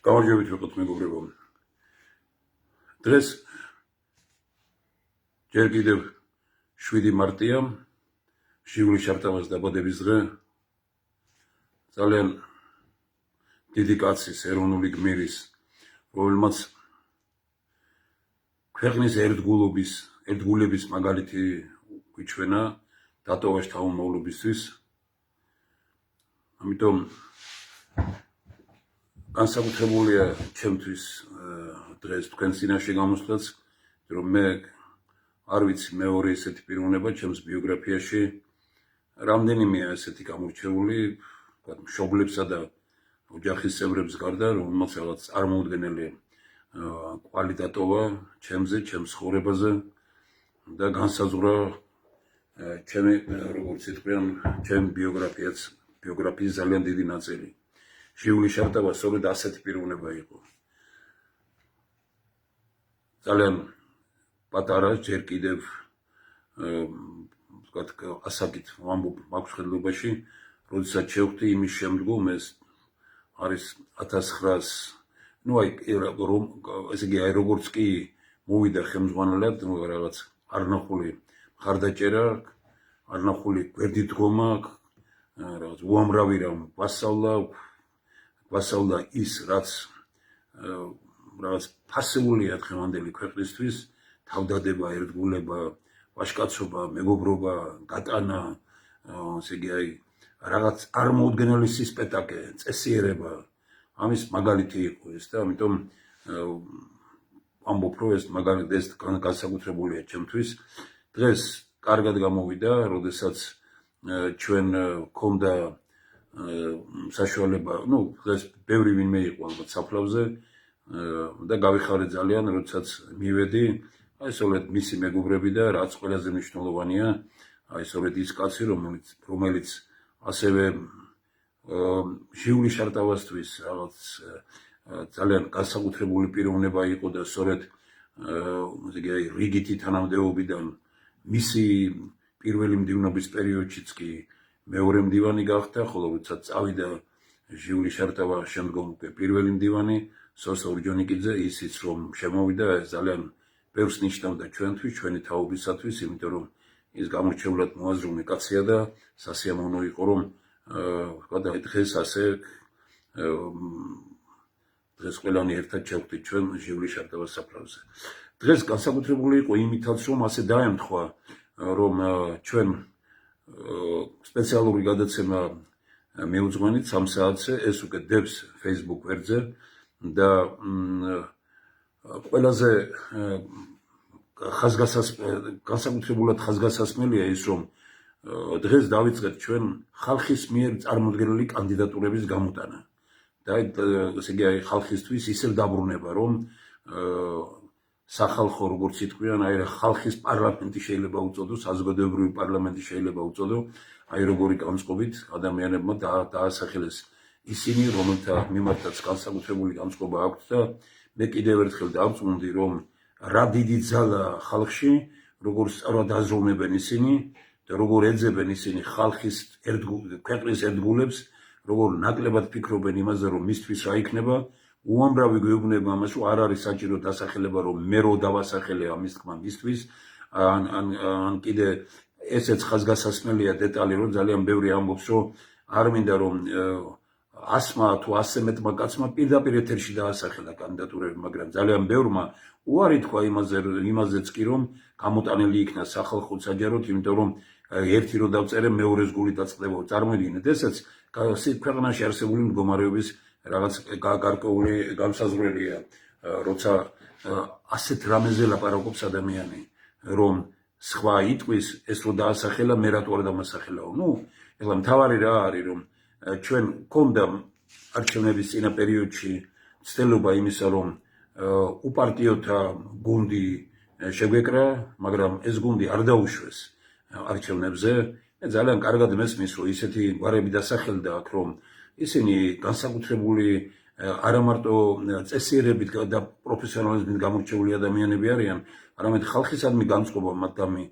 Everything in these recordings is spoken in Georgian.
გამარჯვებით ვიყოთ მეგობრებო. დღეს ჯერ კიდევ 7 მარტია, ჟიულის შარტავას დაბადების დღე. ძალიან დიდი კაცის, ეროვნული გმირის, რომელმაც ქვეყნის ერთგულების მაგალითი გვიჩვენა დატოვა შთამომავლობისთვის. ამიტომ განსაკუთრებულია ჩემთვის დღეს თქვენ წინაშე გამოსვლაც, რომ მე არ ვიცი მეორე ესეთი პიროვნება ჩემს ბიოგრაფიაში რამდენიმეა ესეთი გამორჩეული, მშობლებსა და ოჯახის წევრებს გარდა, რომელმაც რაღაც წარმოუდგენელი კვალი დატოვა ჩემზე, ჩემს ცხოვრებაზე და განსაზღვრა ჩემი, როგორც ითქვიან, ჩემი ბიოგრაფიის ძალიან დიდი ნაწილი. ჟიული შარტავა სწორედ ასეთი პიროვნება იყო. ძალიან პატარა, ჯერ კიდევ ასაკით ვამბობ მაქვს ხედლობაში, როდესაც შევხვდი იმის შემდგომ, ეს არის 1900, ესე იგი, როგორც კი მოვიდა ხელმძღვანელად, რაღაც არნახული მხარდაჭერა, არნახული გვერდით დგომა, რაღაც უამრავი რამ გვასწავლა ის, რაც ფასეულია დღევანდელი ქვეყნისთვის, თავდადება, ერთგულება, ვაჟკაცობა, მეგობრობა, გატანა, ესე იგი, რაღაც წარმოუდგენელი სისპეტაკე, წესიერება, ამის მაგალითი იყო ეს და ამიტომ ამბობ, რომ ეს განსაკუთრებულია ჩემთვის. დღეს კარგად გამოვიდა, როდესაც ჩვენ გქონდა საშუალება, დღეს ბევრი ვინმე იყო ალბათ საფლავზე და გავიხარე ძალიან, როდესაც მივედი, აი სწორედ მისი მეგობრები და რაც ყველაზე მნიშვნელოვანია, აი სწორედ ის კაცი, რომელიც ასევე ჟიული შარტავასთვის რაღაც ძალიან განსაკუთრებული პიროვნება იყო და სწორედ რიგითი თანამდებობიდან მისი პირველი მდივნობის პერიოდშიც კი მეორე მდივანი გახდა, ხოლო როდესაც წავიდა ჟიული შარტავა, შემდგომ პირველი მდივანი სოსო ორჯონიკიძე, ისიც რომ შემოვიდა, ეს ძალიან ბევრს ნიშნავდა ჩვენთვის, ჩვენი თაობისათვის, იმიტომ რომ ის გამორჩეულად მოაზროვნე კაცია და სასიამოვნო იყო, რომ დღეს ასე დღეს ყველანი ერთად ჩავხვდით ჩვენ ჟიული შარტავას საფლავზე. დღეს განსაკუთრებული იყო იმითაც, რომ ასე დაემთხვა, რომ ჩვენ სპეციალური გადაცემა მივუძღვენით 3 საათზე, ეს უკვე დევს Facebook გვერდზე და ყველაზე განსაკუთრებულად ხაზგასასმელია ის, რომ დღეს დავიწყეთ ჩვენ ხალხის მიერ წარმოდგენილი კანდიდატურების გამოტანა. და ესე იგი, ხალხისთვის ისევ დაბრუნება, რომ სახალხო, როგორც ითქვიან, აი ხალხის პარლამენტი შეიძლება უწოდო, საზოგადოებრივი პარლამენტი შეიძლება უწოდო, აი როგორი განწყობით ადამიანებმა დაასახელეს ისინი, რომელთა მიმართაც განსაკუთრებული განწყობა აქვთ და მე კიდევ ერთხელ დავწუნდი, რომ რა დიდი ძალა ხალხში, როგორ სწორად აზროვნებენ ისინი და როგორ ეძებენ ისინი ხალხის ქვეყნის ერთგულებს, როგორ ნაკლებად ფიქრობენ იმაზე, რომ მისთვის რა იქნება, უამრავი გვეუბნება ამას, რომ არ არის საჭირო დასახელება, რომ მე რო დავასახელე ამის თქმა მისთვის, ან კიდე ესეც ხაზგასასმელია დეტალი, რომ ძალიან ბევრი ამბობს, რომ არ მინდა რომ 100-მა თუ 100 მეტმა კაცმა პირდაპირ ეთერში დაასახელა კანდიდატურები, მაგრამ ძალიან ბევრმა უარი თქვა იმაზეც კი, რომ გამოტანილი იქნა სახალხო საჯაროდ, იმიტომ რომ ერთი რო დავწერე, მეორეს გული დაწყდება. წარმოიდგინეთ, ესეც ქვეყანაში არსებული მდგომარეობის რაღაც გარკვეული განსაზღვრელია, როცა ასეთ რამეზე ლაპარაკობს ადამიანი, რომ სხვა იტყვის, ეს რო დაასახელა, მე რატო არ დამასახელაო. ეხლა მთავარი რა არის, რომ ჩვენ გქონდა არჩევნების წინა პერიოდში ცდილობა იმისა, რომ უპარტიოთა გუნდი შეგვეკრა, მაგრამ ეს გუნდი არ დაუშვეს არჩევნებზე. ძალიან კარგად მესმის, რომ ისეთი გვარები დასახელდა აქ, რომ ისინი განსაკუთრებული არა მარტო წესიერებით და პროფესიონალიზმით გამორჩეული ადამიანები არიან, არამედ ხალხისადმი განწყობა მათგამი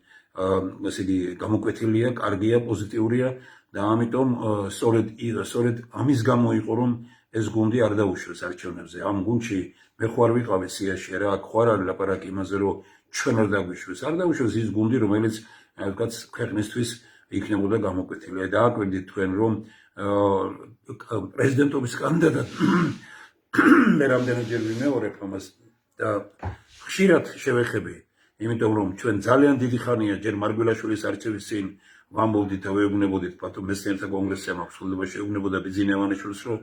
ესე იგი გამოკვეთილია, კარგია, პოზიტიურია და ამიტომ სწორედ ამის გამო იყო, რომ ეს გუნდი არ დაუშვეს არჩევნებზე. ამ გუნდში მე ხوار ვიყავი სიაში რა, აქ ხوار არის ლაპარაკი იმაზე, რომ ჩვენ არ დაგვიშვეს. არ დაუშვეს ის გუნდი, რომელიც რაღაც ქვეყნისთვის იქნებოდა გამოკვეთილი. დააკვირდით თქვენ, რომ პრეზიდენტობის კანდიდატად მე რამდენჯერ ვიმეორებ ამას და ხშირად შევეხები, იმიტომ რომ ჩვენ ძალიან დიდი ხანია ჯერ მარგველაშვილის არჩევის წინ ვამბობდით და ვეუბნებოდით ბატონ მეცნიერთა კონგრესზე მაქვს სრულდება შეეუბნებოდა ბიძინა ივანიშვილს, რომ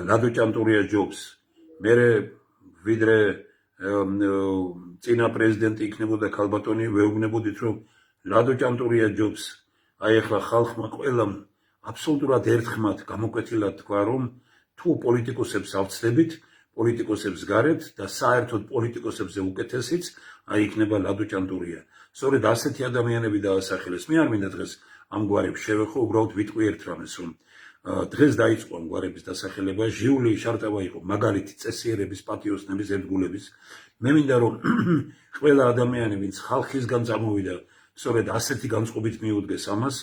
ლადო ჭანტურია ჯობს. მე ვიდრე წინა პრეზიდენტი იქნებოდა ქალბატონი, ვეუბნებოდით, რომ ლადო ჭანტურია ჯობს. აი ახლა ხალხმა ყველამ აბსოლუტურად ერთხმად გამოკვეთილად თქვა, რომ თუ პოლიტიკოსებს ავცდებით, პოლიტიკოსებს გარეთ და საერთოდ პოლიტიკოსებზე უკეთესიც, აი იქნება ლადო ჭანტურია. სწორედ ასეთი ადამიანები დაასახელეს. მე არ მინდა დღეს ამ გვარებს შევეხო, უბრალოდ ვიტყვი ერთ რამეს, რომ დღეს დაიწყო ამ გვარების დასახელება. ჟიული შარტავა იყო მაგალითი წესიერების, პატიოსნების, ერთგულების. მე მინდა რომ ყველა ადამიანი, ვინც ხალხისგან წამოვიდა, სწორედ ასეთი განწყობით მიუდგეს ამას,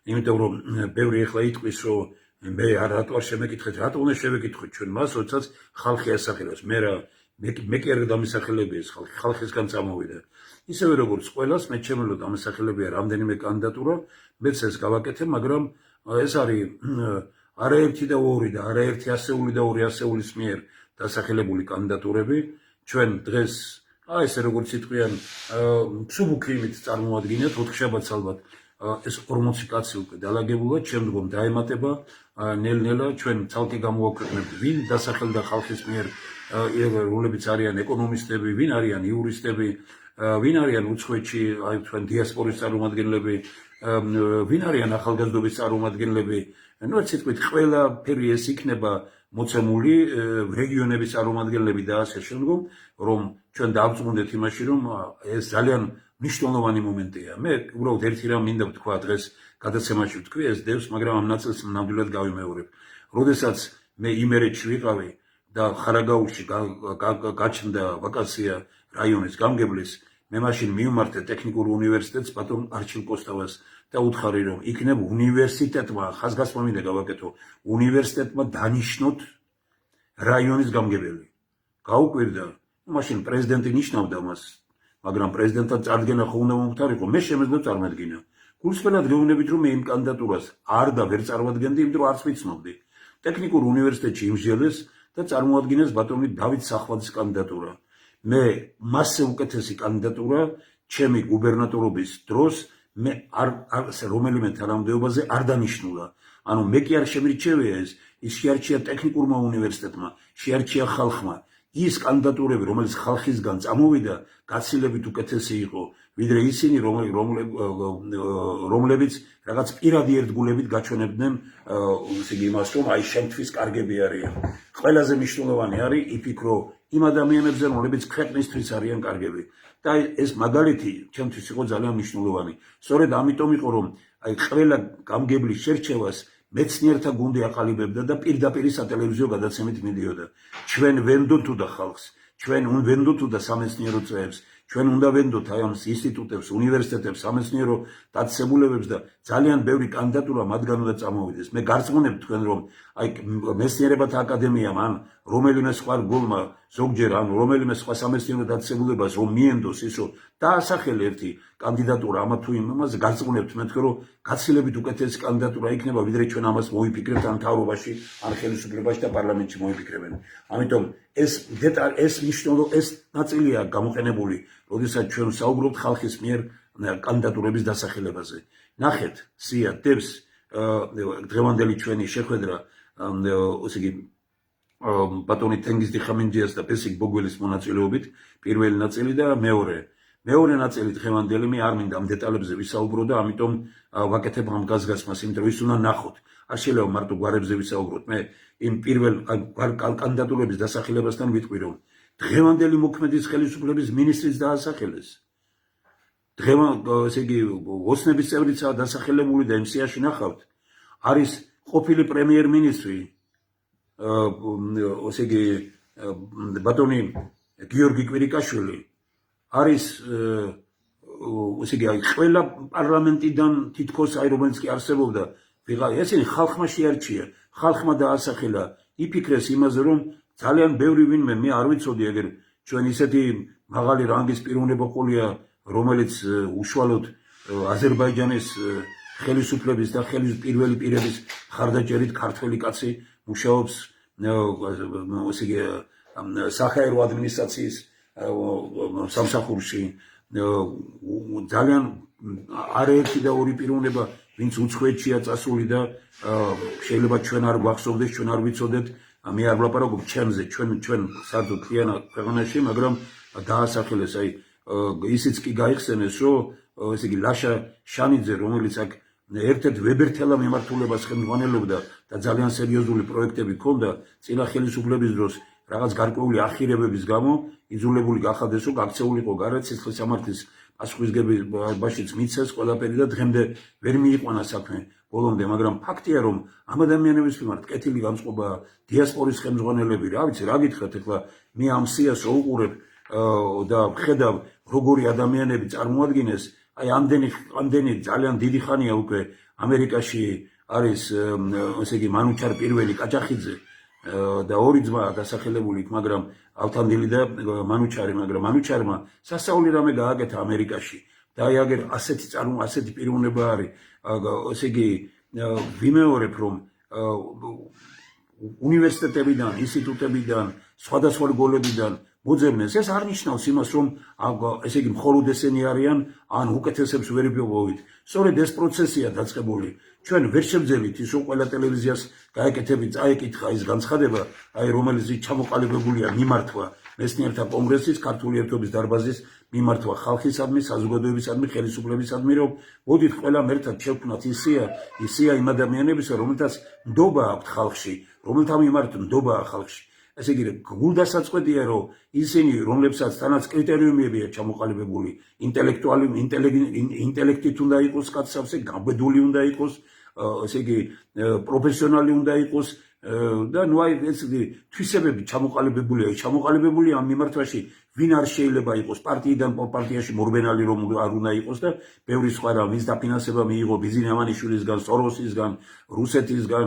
იმიტომ რომ ბევრი ახლა იტყვის, რომ მე რატო არ შემეკითხეთ, რატო უნდა შევეკითხოთ ჩვენ მას, როდესაც ხალხი ასახელებს. მე კი არ დამისახელებია ეს ხალხი, ხალხისგან წამოვიდა. ისევე როგორც ყველას, მე ჩემელო დამისახელებია რამდენიმე კანდიდატურა, მეც ეს გავაკეთე, მაგრამ ეს არის არაერთი და ორი და არაერთი ასეული და ორი ასეულის მიერ დასახელებული კანდიდატურები. ჩვენ დღეს ესე როგორც იტყვიან, მსუბუქი იმით წარმოადგენთ, ოთხშაბათს ალბათ ეს 40 კაცი უკვე დალაგებულად, შემდგომ დაემატება ნელ-ნელა ჩვენ ცალკე გამოვაქვეყნებთ, ვინ დასახელდა ხალხის მიერ, რომლებიც არიან ეკონომისტები, ვინ არიან იურისტები, ვინ არიან უცხოეთში, აი თქვენ დიასპორის წარმომადგენლები, ვინ არიან ახალგაზრდობის წარმომადგენლები. ნუ ერთ სიტყვით, ყველაფერი ეს იქნება მოცემული რეგიონების წარმომადგენლები და ასე შემდგომ, რომ ჩვენ დავწმუნდეთ იმაში, რომ ეს ძალიან მნიშვნელოვანი მომენტია. მე უბრალოდ ერთი რამ მინდა ვთქვა დღეს გადაცემაში ვთქვი, ეს დევს, მაგრამ ამ ნაწილს ნამდვილად გავიმეორებ. როდესაც მე იმერეთში ვიყავი და ხარაგაულში გაჩნდა ვაკანსია რაიონის გამგებლის, მე მაშინ მივმართე ტექნიკურ უნივერსიტეტს ბატონ არჩილ კოსტავას და უთხარი, რომ იქნებ უნივერსიტეტმა, ხაზგასმა მინდა გავაკეთო, უნივერსიტეტმა დანიშნოთ რაიონის გამგებელი. გაუკვირდა, მაშინ პრეზიდენტი ნიშნავდა მას, მაგრამ პრეზიდენტად წარდგენა ხო უნდა მომხდარიყო, მე შემეძლო წარმოადგინა. გულწრფელად გეუბნებით, რომ მე იმ კანდიდატურას არ და ვერ წარმოადგენდი, იმიტომ რომ არც ვიცნობდი. ტექნიკურ უნივერსიტეტში იმსჯელეს და წარმოადგინეს ბატონი დავით სახვალძის კანდიდატურა. მე მასზე უკეთესი კანდიდატურა ჩემი გუბერნატორობის დროს მე რომელიმე თანამდებობაზე არ დანიშნულა. ანუ მე კი არ შემირჩევია ეს შეარჩია ტექნიკურმა უნივერსიტეტმა, შეარჩია ხალხმა. ის კანდიდატურები, რომელიც ხალხისგან წამოვიდა, გაცილებით უკეთესი იყო, ვიდრე ისინი, რომლებიც რაღაც პირადი ერთგულებით გაჩვენებდნენ იმას, რომ აი შემთთვის კარგები არიან. ყველაზე მნიშვნელოვანი არის იფიქრო იმ ადამიანებზე, რომლებიც ქვეყნისთვის არიან კარგები. და ეს მაგალითი ჩემთვის იყო ძალიან მნიშვნელოვანი. სწორედ ამიტომ იყო, რომ აი ყველა გამგებლის შერჩევას მეცნიერთა გუნდი აყალიბებდა და პირდაპირ სატელევიზიო გადაცემით მიდიოდა. ჩვენ ვენდოთ და ხალხს, ჩვენ ვენდოთ და სამეცნიერო წრეებს, ჩვენ უნდა ვენდოთ აი ამ ინსტიტუტებს, უნივერსიტეტებს, სამეცნიერო დაწესებულებებს და ძალიან ბევრი კანდიდატურა მათგან უნდა წამოვიდეს. მე გარწმუნებ თქვენ, რომ აი მეცნიერებათა აკადემიამ ან რომელიმე სხვა გულმა ზოგჯერ ან რომელიმე სხვა სამეცნიერო დაწესებულებას რომ მიენდოს ის, რომ დაასახელე ერთი კანდიდატურა ამა თუ იმაზე, გარწმუნებთ მე თქვენ, რომ გაცილებით უკეთესი კანდიდატურა იქნება, ვიდრე ჩვენ ამას მოვიფიქრებთ ან მთავრობაში, ან ხელისუფლებაში და პარლამენტში მოვიფიქრებენ. ამიტომ ეს მნიშვნელოვანი ეს ნაწილია გამოყენებული, როდესაც ჩვენ საუბრობთ ხალხის მიერ კანდიდატურების დასახელებაზე. ნახეთ, სია დევს დღევანდელი ჩვენი შეხვედრა, ესე იგი ბატონი თენგიზ დიხამინჯიას და ბესიკ ბოგველის მონაწილეობით, პირველი ნაწილი და მეორე ნაწილი დღევანდელი მე არ მინდა ამ დეტალებზე ვისაუბრო და ამიტომ ვაკეთებ ამ გაზგასმას, იმიტომ რომ ის უნდა ნახოთ. არ შეიძლება მარტო გვარებზე ვისაუბროთ. მე იმ პირველ კანდიდატურების დასახელებასთან ვიტყვი, რომ დღევანდელი მოქმედის ხელისუფლების მინისტრიც დაასახელეს. ესე იგი ოცნების წევრიცაა დასახელებული და MCA-ში ნახავთ. არის ყოფილი პრემიერ-მინისტრი, ესე იგი ბატონი გიორგი კვირიკაშვილი, არის ესე იგი ყველა პარლამენტიდან თითქოს აი რომელიც კი არსებობდა, ესენი ხალხმა შეარჩია, ხალხმა დაასახელა, იფიქრეს იმაზე, რომ ძალიან ბევრი ვინმე მე არ ვიცოდი ეგერ ჩვენ ისეთი მაღალი რანგის პიროვნება ყოლია, რომელიც უშუალოდ აზერბაიჯანის ხელისუფლების და პირველი პირების ხარდაჭერით ქართველი კაცი მუშაობს ესე იგი საჰაერო ადმინისტრაციის სამსახურში ძალიან არაერთი და ორი პიროვნება ვინც უცხოეთშია წასული და შეიძლება ჩვენ არ გვახსოვდეს, ჩვენ არ ვიცოდეთ, მე არ ვლაპარაკობ ჩემზე, ჩვენ საერთოდ მთლიან ქვეყანაში, მაგრამ დაასახელეს, აი ისიც კი გაიხსენეს, რომ ესე იგი ლაშა შანიძე, რომელიც აქ ერთ-ერთ ვებერთელა მიმართულებას ხელმძღვანელობდა და ძალიან სერიოზული პროექტები ჰქონდა წინა ხელისუფლების დროს რაღაც გარკვეული ახირებების გამო იძულებული გახადეს, რომ გაქცეულიყო გარეთ სისხლისამართლის პასუხისმგებლობაშიც მიცეს ყველაფერი და დღემდე ვერ მიიყვანა საქმე ბოლომდე, მაგრამ ფაქტია, რომ ამ ადამიანების მიმართ კეთილი განწყობა დიასპორის ხელმძღვანელები, რა ვიცი, რა გითხრათ, ეხლა მე ამ სიას რო უყურებ და ხედავ როგორი ადამიანები წარმოადგენს, აი ამდენი ძალიან დიდი ხანია უკვე ამერიკაში არის ესე იგი მანუჩარ პირველი კაჭახიძე და ორი ძმა დასახელებული, მაგრამ ავთანდილი და მანუჩარი, მაგრამ მანუჩარმა სასწაული რამე გააკეთა ამერიკაში და აი აგერ ასეთი პიროვნება არის, ესე იგი ვიმეორებ, რომ უნივერსიტეტებიდან, ინსტიტუტებიდან, სხვადასხვა რგოლებიდან მოძებნეს, ეს არ ნიშნავს იმას, რომ ესე იგი მხოლოდ ესენი არიან, ან უკეთესებს ვერ ვიპოვით. სწორედ ეს პროცესია დაწყებული. ჩვენ ვერ შევძელით ის, რომ ყველა ტელევიზიას გაეკეთებით, წაეკითხა ის განცხადება, აი რომელიც ჩამოყალიბებულია მიმართვა მეცნიერთა კონგრესის, ქართული ერთობის დარბაზის მიმართვა ხალხისადმი, საზოგადოებისადმი, ხელისუფლებისადმი, რომ მოდით ყველამ ერთად შევქმნათ ის სია იმ ადამიანებისა, რომელთაც ნდობა აქვთ ხალხში, რომელთა მიმართ ნდობაა ხალხში. ესე იგი, გულდასაწყვეტია, რომ ისინი, რომლებსაც თანაც კრიტერიუმებია ჩამოყალიბებული, ინტელექტით უნდა იყოს კაცსავსე, გაბედული უნდა იყოს, ესე იგი, პროფესიონალი უნდა იყოს და ნუ აი ეს თვისებები ჩამოყალიბებულია ამ მიმართვაში, ვინ არ შეიძლება იყოს პარტიიდან პარტიაში მორბენალი რომ არ უნდა იყოს და ბევრი სხვა რა, ვის დაფინანსება მიიღო ბიზინ ამანიშვილისგან, სოროსისგან, რუსეთისგან,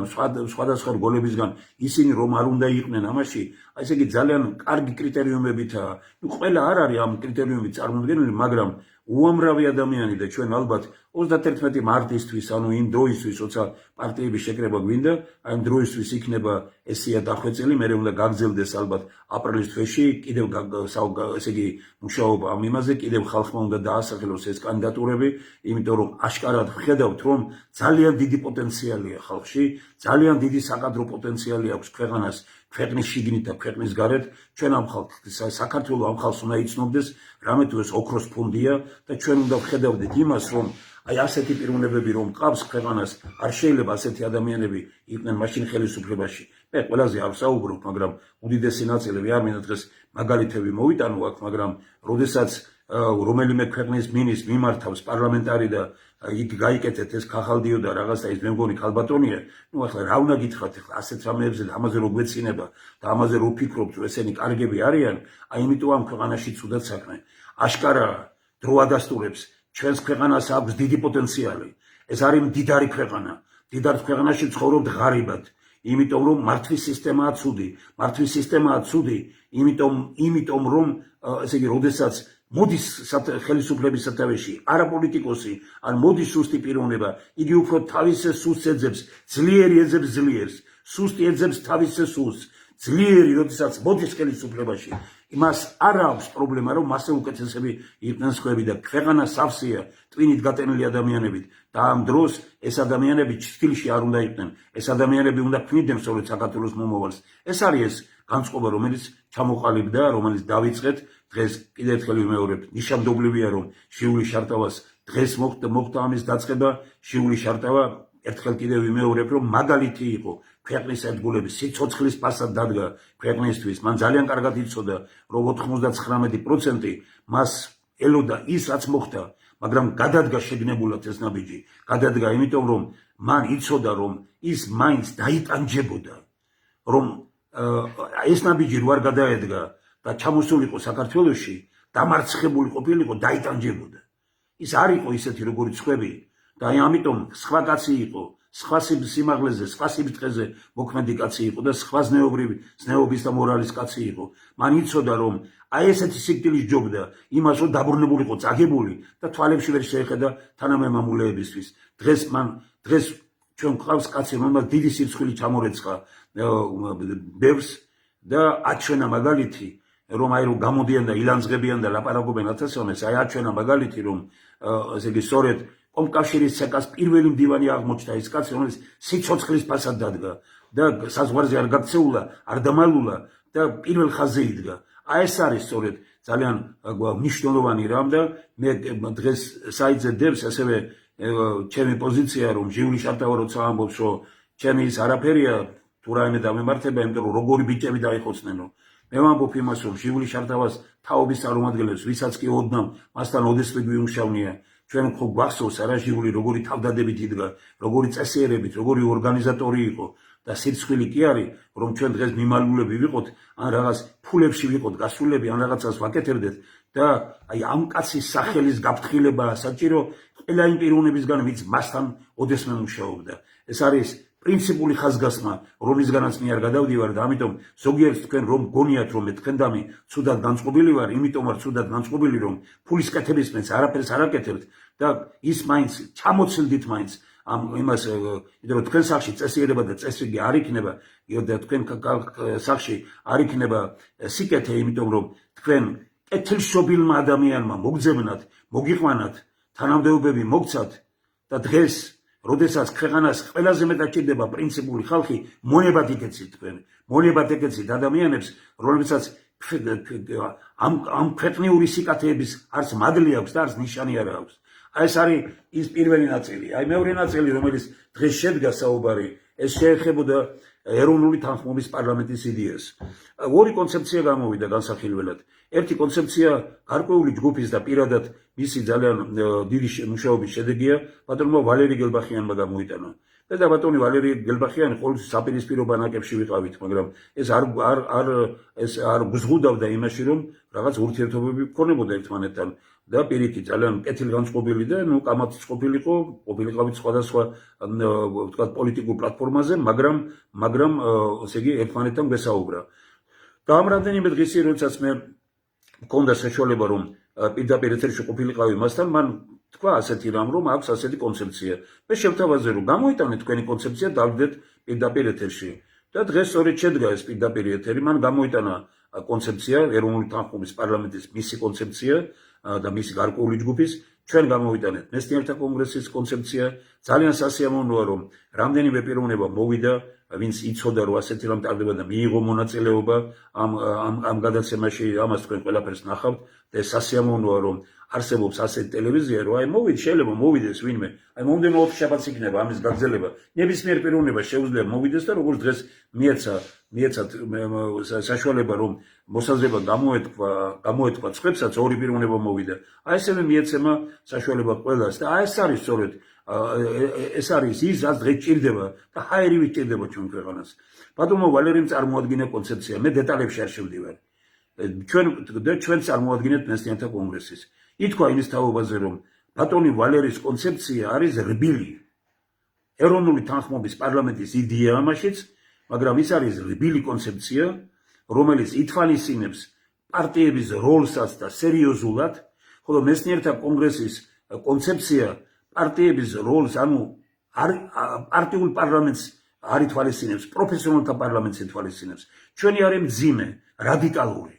სხვადასხვა რგოლებისგან, ისინი რომ არ უნდა იყვნენ ამაში, აი ესე იგი ძალიან კარგი კრიტერიუმებითაა. ნუ ყველა არ არის ამ კრიტერიუმით წარმოდგენილი, მაგრამ უამრავი ადამიანი და ჩვენ ალბათ 31 მარტისთვის, ანუ იმ დროისთვის, როცა პარტიების შეკრება გვინდა, აი იმ დროისთვის იქნება ესია დახვეწილი, მე უნდა გაგრძელდეს ალბათ აპრილის თვეში, კიდევ ესე იგი მუშაობა ამ იმაზე, კიდევ ხალხმა უნდა დაასახელოს ეს კანდიდატურები, იმიტომ რომ აშკარად ვხედავთ, რომ ძალიან დიდი პოტენციალია ხალხში, ძალიან დიდი საკადრო პოტენციალი აქვს ქვეყანას, ქვეყნის შიგნით და ქვეყნის გარეთ, ჩვენ ამ ხალხს, საქართველოს ამ ხალხს უნდა იცნობდეს, რამე თუ ეს ოქროს ფონდია და ჩვენ უნდა ვხედავდეთ იმას, რომ აი ასეთი პიროვნებები რომ ყავს ქვეყანას, არ შეიძლება ასეთი ადამიანები იყვნენ მაშინ ხელისუფლებაში. მე ყველაზე არ ვსაუბრობ, მაგრამ უდიდესი ნაწილი არ მინდა დღეს მაგალითები მოვიტანო აქ, მაგრამ როდესაც რომელიმე ქვეყნის მინისტრს მიმართავს პარლამენტარი და იქ გაიკეთეთ ეს ქაღალდიო და რაღაცა ის მე მგონი ქალბატონია, ნუ ახლა რა უნდა გითხრათ ახლა ასეთ რამეებზე და ამაზე რო გვეცინება და ამაზე რო ვფიქრობთ, რომ ესენი კარგები არიან, აი იმიტომ ამ ქვეყანაში ცუდად საქმე. აშკარა დრო ადასტურებს, ჩვენს ქვეყანას აქვს დიდი პოტენციალი. ეს არის მდიდარი ქვეყანა. მდიდარ ქვეყანაში ცხოვრობთ ღარიბად. იმიტომ რომ მართვის სისტემაა ცუდი, იმიტომ რომ ესე იგი, როდესაც მოდის ხელისუფლების სათავეში არა პოლიტიკოსი, ან მოდის სუსტი პიროვნება, იგი უფრო თავის სუსტს ეძებს, ძლიერი ეძებს ძლიერს, სუსტი ეძებს თავის სუსტს, ძლიერი როდესაც მოდის ხელისუფლებაში, იმას არ აქვს პრობლემა, რომ მასე უკეთესები იყვნენ სხვები და ქვეყანა სავსეა ტვინით გატენილი ადამიანებით და ამ დროს ეს ადამიანები ჩრდილში არ უნდა იყვნენ, ეს ადამიანები უნდა ქმნიდნენ სწორედ საქართველოს მომავალს. ეს არის ეს განწყობა, რომელიც ჩამოყალიბდა, რომელიც დავიწყეთ დღეს. კიდევ ერთხელ ვიმეორებ, ნიშანდობლივია, რომ შიული შარტავას დღეს მოხდა ამის დაწყება. შიული შარტავა ერთხელ კიდევ ვიმეორებ, რომ მაგალითი იყო ქვეყნის ერთგულების სიცოცხლის პასად დადგა ქვეყნისთვის. მან ძალიან კარგად იცოდა, რომ 99% მას ელოდა ის, რაც მოხდა, მაგრამ გადადგა შეგნებულად ეს ნაბიჯი. გადადგა იმიტომ, რომ მან იცოდა, რომ ის მაინც დაიტანჯებოდა, რომ ეს ნაბიჯი რო არ გადაედგა და ჩამოსულიყო საქართველოში, დამარცხებული ყოფილიყო, დაიტანჯებოდა. ის არ იყო ისეთი, როგორც სხვები და აი ამიტომ სხვა კაცი იყო, სხვა სიმაღლეზე, სხვა სიბრძეზე მოქმედი კაცი იყო და სხვა ზნეობის და მორალის კაცი იყო. მან იცოდა რომ აი ესეთი სიკვდილის ჯობდა იმას რომ დაბრუნებულიყო წაგებული და თვალებში ვერ შეეხედა თანამემამულეებისთვის. დღეს ჩვენ გვყავს კაცი რომელმაც დიდი სირცხვილი ჩამორეცხა ბევრს და აჩვენა მაგალითი რომ აი რომ გამოდიან და ილანძღებიან და ლაპარაკობენ ათასოვნეს აი აჩვენა მაგალითი რომ ესე იგი სწორედ კომკავშირის ცეკას პირველი მდივანი აღმოჩნდა ის კაცი რომელიც სიცოცხლის ფასად დადგა და საზღვარზე არ გაქცეულა არ დამალულა და პირველ ხაზზე იდგა. აი ეს არის სწორედ ძალიან მნიშვნელოვანი რამ და მე დღეს საიტზე დევს ასევე ჩემი პოზიცია რომ ჟიული შარტავა როცა ამბობს რომ ჩემი ის არაფერია თუ რაიმე დამემართება იმიტომ რომ როგორი ბიჭები დაიხოცნენო მე ვამბობ იმას რომ ჟიული შარტავას თაობის წარმომადგენლებს ვისაც კი ოდნავ მასთან ოდესმე გვიუმშავნია ჩვენ ხო გვახსოვს არა ჟიული როგორი თავდადებით იდგა როგორი წესიერებით როგორი ორგანიზატორი იყო და სირცხვილი კი არის რომ ჩვენ დღეს მიმალულები ვიყოთ ან რაღაც ფულებში ვიყოთ გასულები ან რაღაცას ვაკეთებდეთ და აი ამ კაცის სახელის გაფრთხილება საჭირო ყველა იმ პიროვნებისგან ვინც მასთან ოდესმე მუშაობდა. ეს არის პრინციპული ხაზგასმა რომლისგანაც მე არ გადავდივარ და ამიტომ ზოგიერთ თქვენ რომ გონიათ რომ მე თქვენდამი ცუდად განწყობილი ვარ იმიტომ ვარ ცუდად განწყობილი რომ ფულის კეთების მეც არაფერს არ აკეთებთ და ის მაინც ჩამოცილდით მაინც ამ იმას იმიტომ რომ თქვენ სახში წესიერება და წესრიგი არ იქნება და თქვენ სახში არ იქნება სიკეთე იმიტომ რომ თქვენ კეთილშობილმა ადამიანმა მოგძებნათ მოგიყვანათ თანამდებობები მოგცათ და დღეს როდესაც ქვეყანას ყველაზე მეტად ჭირდება პრინციპული ხალხი მონებად იკეცით თქვენ მონებად ეკეცით ადამიანებს რომლებსაც ამ ქვეყნიური სიკათეების არც მადლი აქვს და არც ნიშანი არ აქვს. აი ეს არის ის პირველი ნაწილი. აი მეორე ნაწილი რომელიც დღეს შედგა საუბარი ეს შეეხებოდა ეროვნული თანხმობის პარლამენტის იდეას. ორი კონცეფცია გამოვიდა განსახილველად. ერთი კონცეფცია გარკვეული ჯგუფის და პირადად მისი ძალიან დიდი მუშაობის შედეგია ბატონმა ვალერი გელბახიანმა გამოიტანა. და ბატონი ვალერი გელბახიანი ყოველთვის საპირისპირო ბანაკებში ვიყავით, მაგრამ ეს არ გზღუდავდა იმაში რომ რაღაც ურთიერთობები გქონებოდა ერთმანეთთან და პირიქით ძალიან კეთილგანწყობილი და კამათიც ყოფილიყავით სხვადასხვა ვთქვათ პოლიტიკურ პლატფორმაზე, მაგრამ ესე იგი ერთმანეთთან გვესაუბრა. და ამ რამდენიმე დღისი როდესაც მე მქონდა საშუალება რომ პირდაპირ ეთერში ყოფილიყავი მასთან, მან თქვა ასეთი რამ რომ აქვს ასეთი კონცეფცია. მე შევთავაზე რომ გამოიტანეთ თქვენი კონცეფცია დავდეთ პირდაპირ ეთერში. და დღეს სწორედ შედგა ეს პირდაპირ ეთერი, მან გამოიტანა კონცეფცია ეროვნული თანხმობის პარლამენტის მისი კონცეფცია და მისი გარკვეული ჯგუფის ჩვენ გამოვიტანეთ მეცნიერთა კონგრესის კონცეფცია. ძალიან სასიამოვნოა რომ რამდენიმე პიროვნება მოვიდა ვინც იცოდა რომ ასეთი რამ ტარდება და მიიღო მონაწილეობა ამ გადაცემაში ამას თქვენ ყველაფერს ნახავთ და სასიამოვნოა რომ არსებობს ასეთი ტელევიზია რომ აი შეიძლება მოვიდეს ვინმე აი მომდენო 4 შაბათს იქნება ამის გაგრძელება ნებისმიერ პიროვნება შეუძლია მოვიდეს და როგორც დღეს მიეცათ საშუალება რომ მოსაზრება გამოეთქვა წვებსაც ორი პიროვნება მოვიდა აი ესევე მიეცემა საშუალება ყველას და აი ეს არის სწორედ ეს არის ის რაც დღეს ჭირდება და ჰაერივით ჭირდება ჩვენ ქვეყანას. ბატონო ვალერიმ წარმოადგინა კონცეფცია მე დეტალებში არ შევდივარ. ჩვენ წარმოადგენთ მეცნიერთა კონგრესის. ითქვა იმის თაობაზე რომ ბატონი ვალერის კონცეფცია არის რბილი. ეროვნული თანხმობის პარლამენტის იდეაა მაშიც, მაგრამ ის არის რბილი კონცეფცია, რომელიც ითვალისწინებს პარტიების როლსაც და სერიოზულად, ხოლო მეცნიერთა კონგრესის კონცეფცია პარტიების როლს, ანუ პარტიულ პარლამენტს არ ითვალისწინებს, პროფესიონალთა პარლამენტს ითვალისწინებს. ჩვენი არის მძიმე, რადიკალური.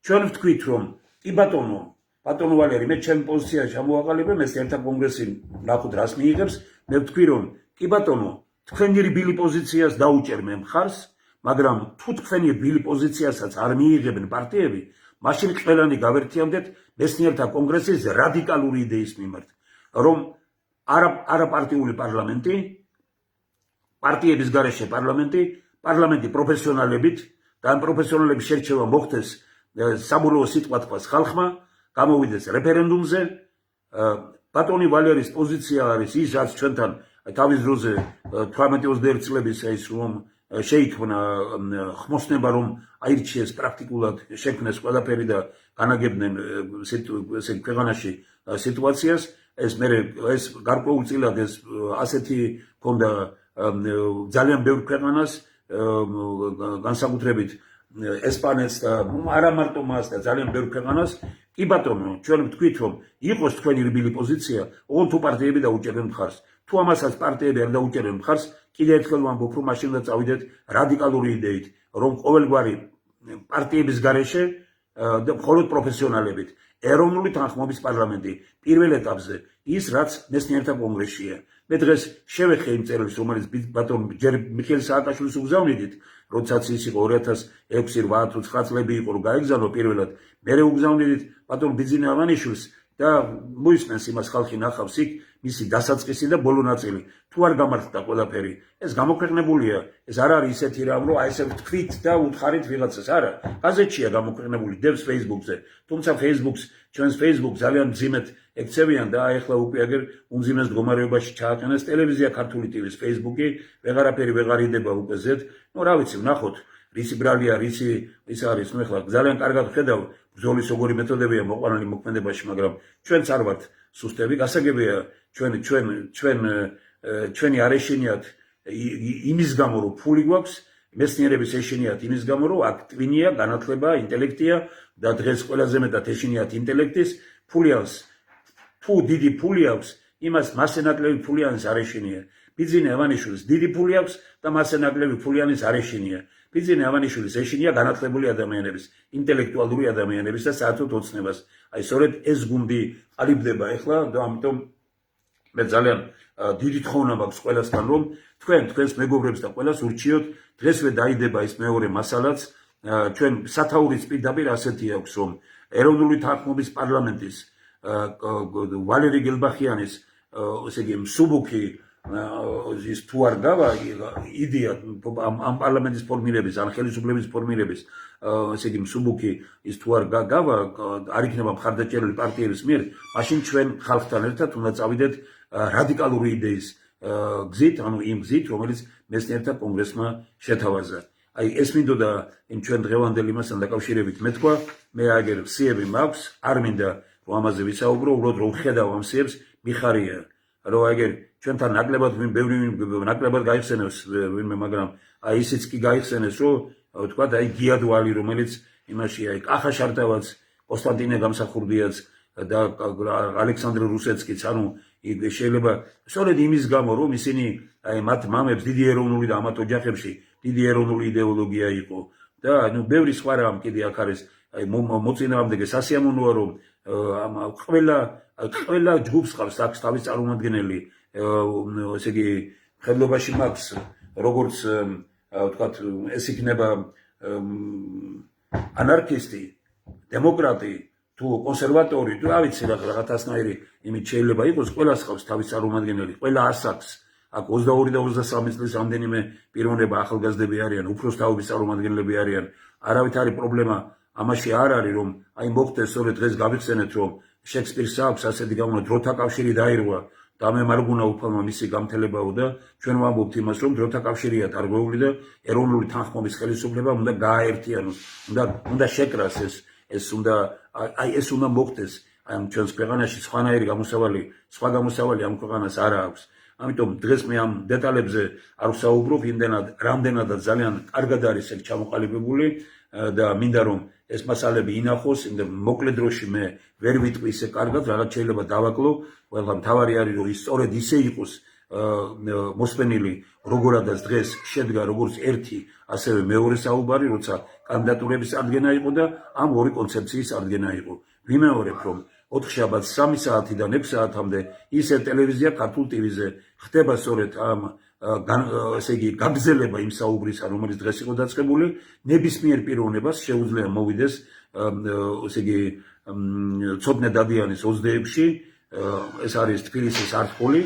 ჩვენ ვთქვით რომ კი ბატონო ვალერი მე ჩემ პოზიციაში ამოვაყალიბე მეცნიერთა კონგრესი ნახოთ რას მიიღებს მე ვთქვი რომ კი ბატონო თქვენი რბილი პოზიციას დაუჭერ მე მხარს მაგრამ თუ თქვენი რბილი პოზიციასაც არ მიიღებენ პარტიები მაშინ ყველანი გავერთიამდეთ მეცნიერთა კონგრესის რადიკალური იდეის მიმართ რომ არაპარტიული პარლამენტი პარტიების გარეშე პარლამენტი პროფესიონალებით და ამ პროფესიონალების შერჩევა მოხდეს საბოლოო სიტყვა თქვას ხალხმა გამოვიდეს რეფერენდუმზე ბატონი ვალერის პოზიცია არის ის რაც ჩვენთან თავის დროზე 18-21 წლების ის რომ შეიქმნა ხმოსნება რომ აირჩიეს პრაქტიკულად შექმნეს ყველაფერი და განაგებდნენ ქვეყანაში სიტუაციას ეს გარკვეულწილად ეს ასეთი ქონდა ძალიან ბევრ ქვეყანას განსაკუთრებით ესპანეთს და არა მარტო მას და ძალიან ბევრ ქვეყანას კი ბატონო ჩვენ ვთქვით რომ იყოს თქვენი რბილი პოზიცია ოღონდ თუ პარტიები დაუჭერენ მხარს თუ ამასაც პარტიები არ დაუჭერენ მხარს კიდევ ერთხელ ვამბობ რომ მაშინ უნდა წავიდეთ რადიკალური იდეით რომ ყოველგვარი პარტიების გარეშე და მხოლოდ პროფესიონალებით ეროვნული თანხმობის პარლამენტი პირველ ეტაპზე ის რაც მეცნიერთა კონგრესშია მე დღეს შევეხე იმ წერილს რომელიც ბატონ ჯერ მიხეილ სააკაშვილის უგზავნიდით როდესაც ის იყო 2006-8 თუ 9 წლები იყო რომ გაეგზავნო პირველად მე უგზავნიდით ბატონ ბიძინა ავანიშვილს და მოისმენს იმას ხალხი ნახავს იქ მისი დასაწყისი და ბოლო ნაწილი თუ არ გამართდა ყველაფერი ეს გამოქვეყნებულია ეს არ არის ისეთი რამ რომ აი ესე ვთქვით და უთხარით ვიღაცას არა გაზეთშია გამოქვეყნებული დევს Facebook-ზე თუმცა Facebook-ს ჩვენს Facebook ძალიან ძიმეთ ექცევიან და აი ახლა უკვე აგერ უმძიმეს მდგომარეობაში ჩააყენეს ტელევიზია ქართული ტივის Facebook-ი ვეღარაფერი ვეღარ იდება უკვე ზედ ნუ რა ვიცი ვნახოთ რისი ბრალია რისი ის არის ნუ ახლა ძალიან კარგად ხედავ ბრძოლის როგორი მეთოდებია მოყვანილი მოქმედებაში მაგრამ ჩვენც არ ვართ სუსტები გასაგებია ჩვენი არ ეშინიათ იმის გამო რომ ფული გვაქვს მეცნიერების ეშინიათ იმის გამო რომ აქ ტვინია განათლება ინტელექტია და დღეს ყველაზე მეტად ეშინიათ ინტელექტის ფული აქვს თუ დიდი ფული აქვს იმას მასე ნაკლები ფულიანის არ ეშინია ბიძინა ავანიშვილის დიდი ფული აქვს და მასე ნაკლები ფულიანის არ ეშინია ბიძინა ავანიშვილის ეშინია განათლებული ადამიანების ინტელექტუალური ადამიანების და საერთოდ ოცნებას აი სწორედ ეს გუნდი ყალიბდება ახლა და ამიტომ მე ძალიან დიდი თხოვნა მაქვს ყველასთან რომ თქვენს მეგობრებს და ყველას ურჩიოთ დღესვე დაიდება ეს მეორე მასალაც ჩვენ სათაურის პირდაპირ ასეთი აქვს რომ ეროვნული თანხმობის პარლამენტის ვალერი გელბახიანის ესე იგი მსუბუქი ის თუ არ გავა იდეა ამ პარლამენტის ფორმირების ან ხელისუფლების ფორმირების ესე იგი მსუბუქი ის თუ არ გავა არ იქნება მხარდაჭერილი პარტიების მიერ მაშინ ჩვენ ხალხთან ერთად უნდა წავიდეთ რადიკალური იდეის გზით ანუ იმ გზით რომელიც მეცნიერთა კონგრესმა შეთავაზა აი ეს მინდოდა იმ ჩვენ დღევანდელ იმასთან დაკავშირებით მეთქვა მე აგერ სიები მაქვს არ მინდა რომ ამაზე ვისაუბრო უბრალოდ რომ ხედავ ამ სიებს მიხარია რომ აგერ ჩვენთან ნაკლებად ბევრი ნაკლებად გაიხსენებს ვინმე მაგრამ აი ისიც კი გაიხსენეს რომ თქვა აი გიადვალი რომელიც იმაში აი კახა შარტავაც კონსტანტინე გამსახურდიაც და ალექსანდრე რუსეცკიც ანუ შეიძლება სწორედ იმის გამო რომ ისინი აი მათ მამებს დიდი ეროვნული და ამათ ოჯახებში დიდი ეროვნული იდეოლოგია იყო და ნუ ბევრი სხვა რამ კიდე აქ არის აი მოწინააღმდეგე სასიამოვნოა რომ ყველა ჯგუფს ყავს აქ თავის წარმომადგენელი ესე იგი ხელობაში მაქვს როგორც ვთქვათ ეს იქნება ანარქისტი დემოკრატი თუ კონსერვატორი თუ რა ვიცი რაღაცნაირი იმით შეიძლება იყოს ყველას ყავს თავის წარმომადგენელი ყველა ასაკს აქ 22 და 23 წლის რამდენიმე პიროვნება ახალგაზრდები არიან უფროს თაობის წარმომადგენლები არიან არავით არის პრობლემა ამაში არ არის რომ აი მოხდეს სწორედ დღეს გავიხსენეთ რომ შექსპირს აქვს ასეთი გამო დროთა კავშირი დაირღვა და მე მარგუნა უფალმა მისი გამთელებაო და ჩვენ ვამბობთ იმას რომ დროთა კავშირია დარღვეული და ეროვნული თანხმობის ხელისუფლება უნდა გააერთიანოს უნდა შეკრას ეს უნდა აი ეს უნდა მოხდეს ამ ჩვენს ქვეყანაში სხვა გამოსავალი ამ ქვეყანას არ აქვს ამიტომ დღეს მე ამ დეტალებზე არ ვსაუბრობ იმდენად რამდენადაც ძალიან კარგად არის ეს ჩამოყალიბებული და მინდა რომ ეს მასალები ინახოს იმ მოკლე დროში მე ვერ ვიტყვი ისე კარგად რაღაც შეიძლება დავაკლო ყველა მთავარი არის რომ ის სწორედ ისე იყოს მოსვენილი როგორადაც დღეს შედგა როგორც ერთი ასევე მეორე საუბარი როცა კანდიდატურების წარდგენა იყო და ამ ორი კონცეფციის წარდგენა იყო ვიმეორებ რომ 4 შაბათს 3 საათიდან 6 საათამდე ისე ტელევიზია ქართულ ტივიზე ხდება სწორედ ამ ესე იგი გაგზელება იმ საუბრისა რომელიც დღეს იყო დაწყებული ნებისმიერ პიროვნებას შეუძლია მოვიდეს ესე იგი ცოდნე დადიანის 26-ში ეს არის თბილისის არტყული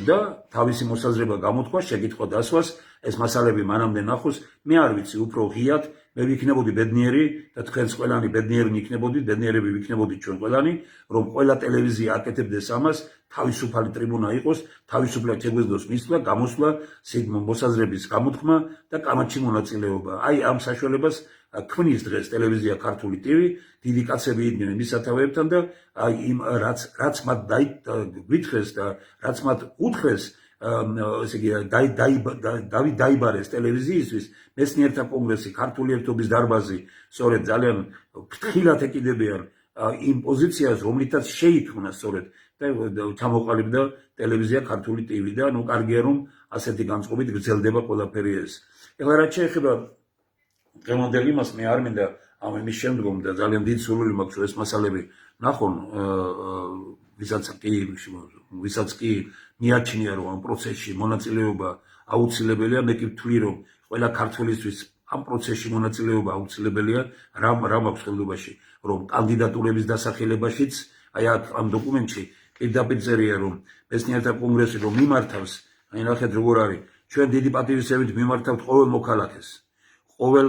და თავისი მოსაზრება გამოთქვა შეკითხვა დასვას ეს მასალები მანამდე ნახოს მე არ ვიცი უფრო ღიად მე ვიქნებოდი ბედნიერი და თქვენს ყველანი ბედნიერი იქნებოდით ბედნიერები ვიქნებოდით ჩვენ ყველანი რომ ყველა ტელევიზია აკეთებდეს ამას თავისუფალი ტრიბუნა იყოს თავისუფლად შეგვეძლოს მისვლა გამოსვლა მოსაზრების გამოთქმა და კამათში მონაწილეობა აი ამ საშუალებას ქმნის დღეს ტელევიზია ქართული ტივი, დიდი კაცები იდგნენ მის სათავეებთან და იმ რაც მათ გვითხრეს და რაც მათ უთხრეს ესე იგი დაიბარეს ტელევიზიისთვის მეცნიერთა კონგრესი, ქართული ერთობის დარბაზი, სწორედ ძალიან ფრთხილად ეკიდებიან იმ პოზიციას, რომლითაც შეიქმნა სწორედ და ჩამოყალიბდა ტელევიზია ქართული ტივი და ნუ კარგია რომ ასეთი განწყობით გრძელდება ყველაფერი ეს. ეხლა რაც შეეხება დღევანდელ იმას მე არ მინდა ამის შემდგომ და ძალიან დიდი სურვილი მაქვს რომ ეს მასალები ნახონ ვისაც კი მიაჩნია რომ ამ პროცესში მონაწილეობა აუცილებელია მე კი ვთვლი რომ ყველა ქართველისთვის ამ პროცესში მონაწილეობა აუცილებელია რა მაქვს ხელობაში რომ კანდიდატურების დასახელებაშიც აი ამ დოკუმენტში პირდაპირ წერია რომ მეცნიერთა კონგრესი რომ მიმართავს აი ნახეთ როგორ არის ჩვენ დიდი პატივისცემით მიმართავთ ყოველ მოქალაქეს ყოველ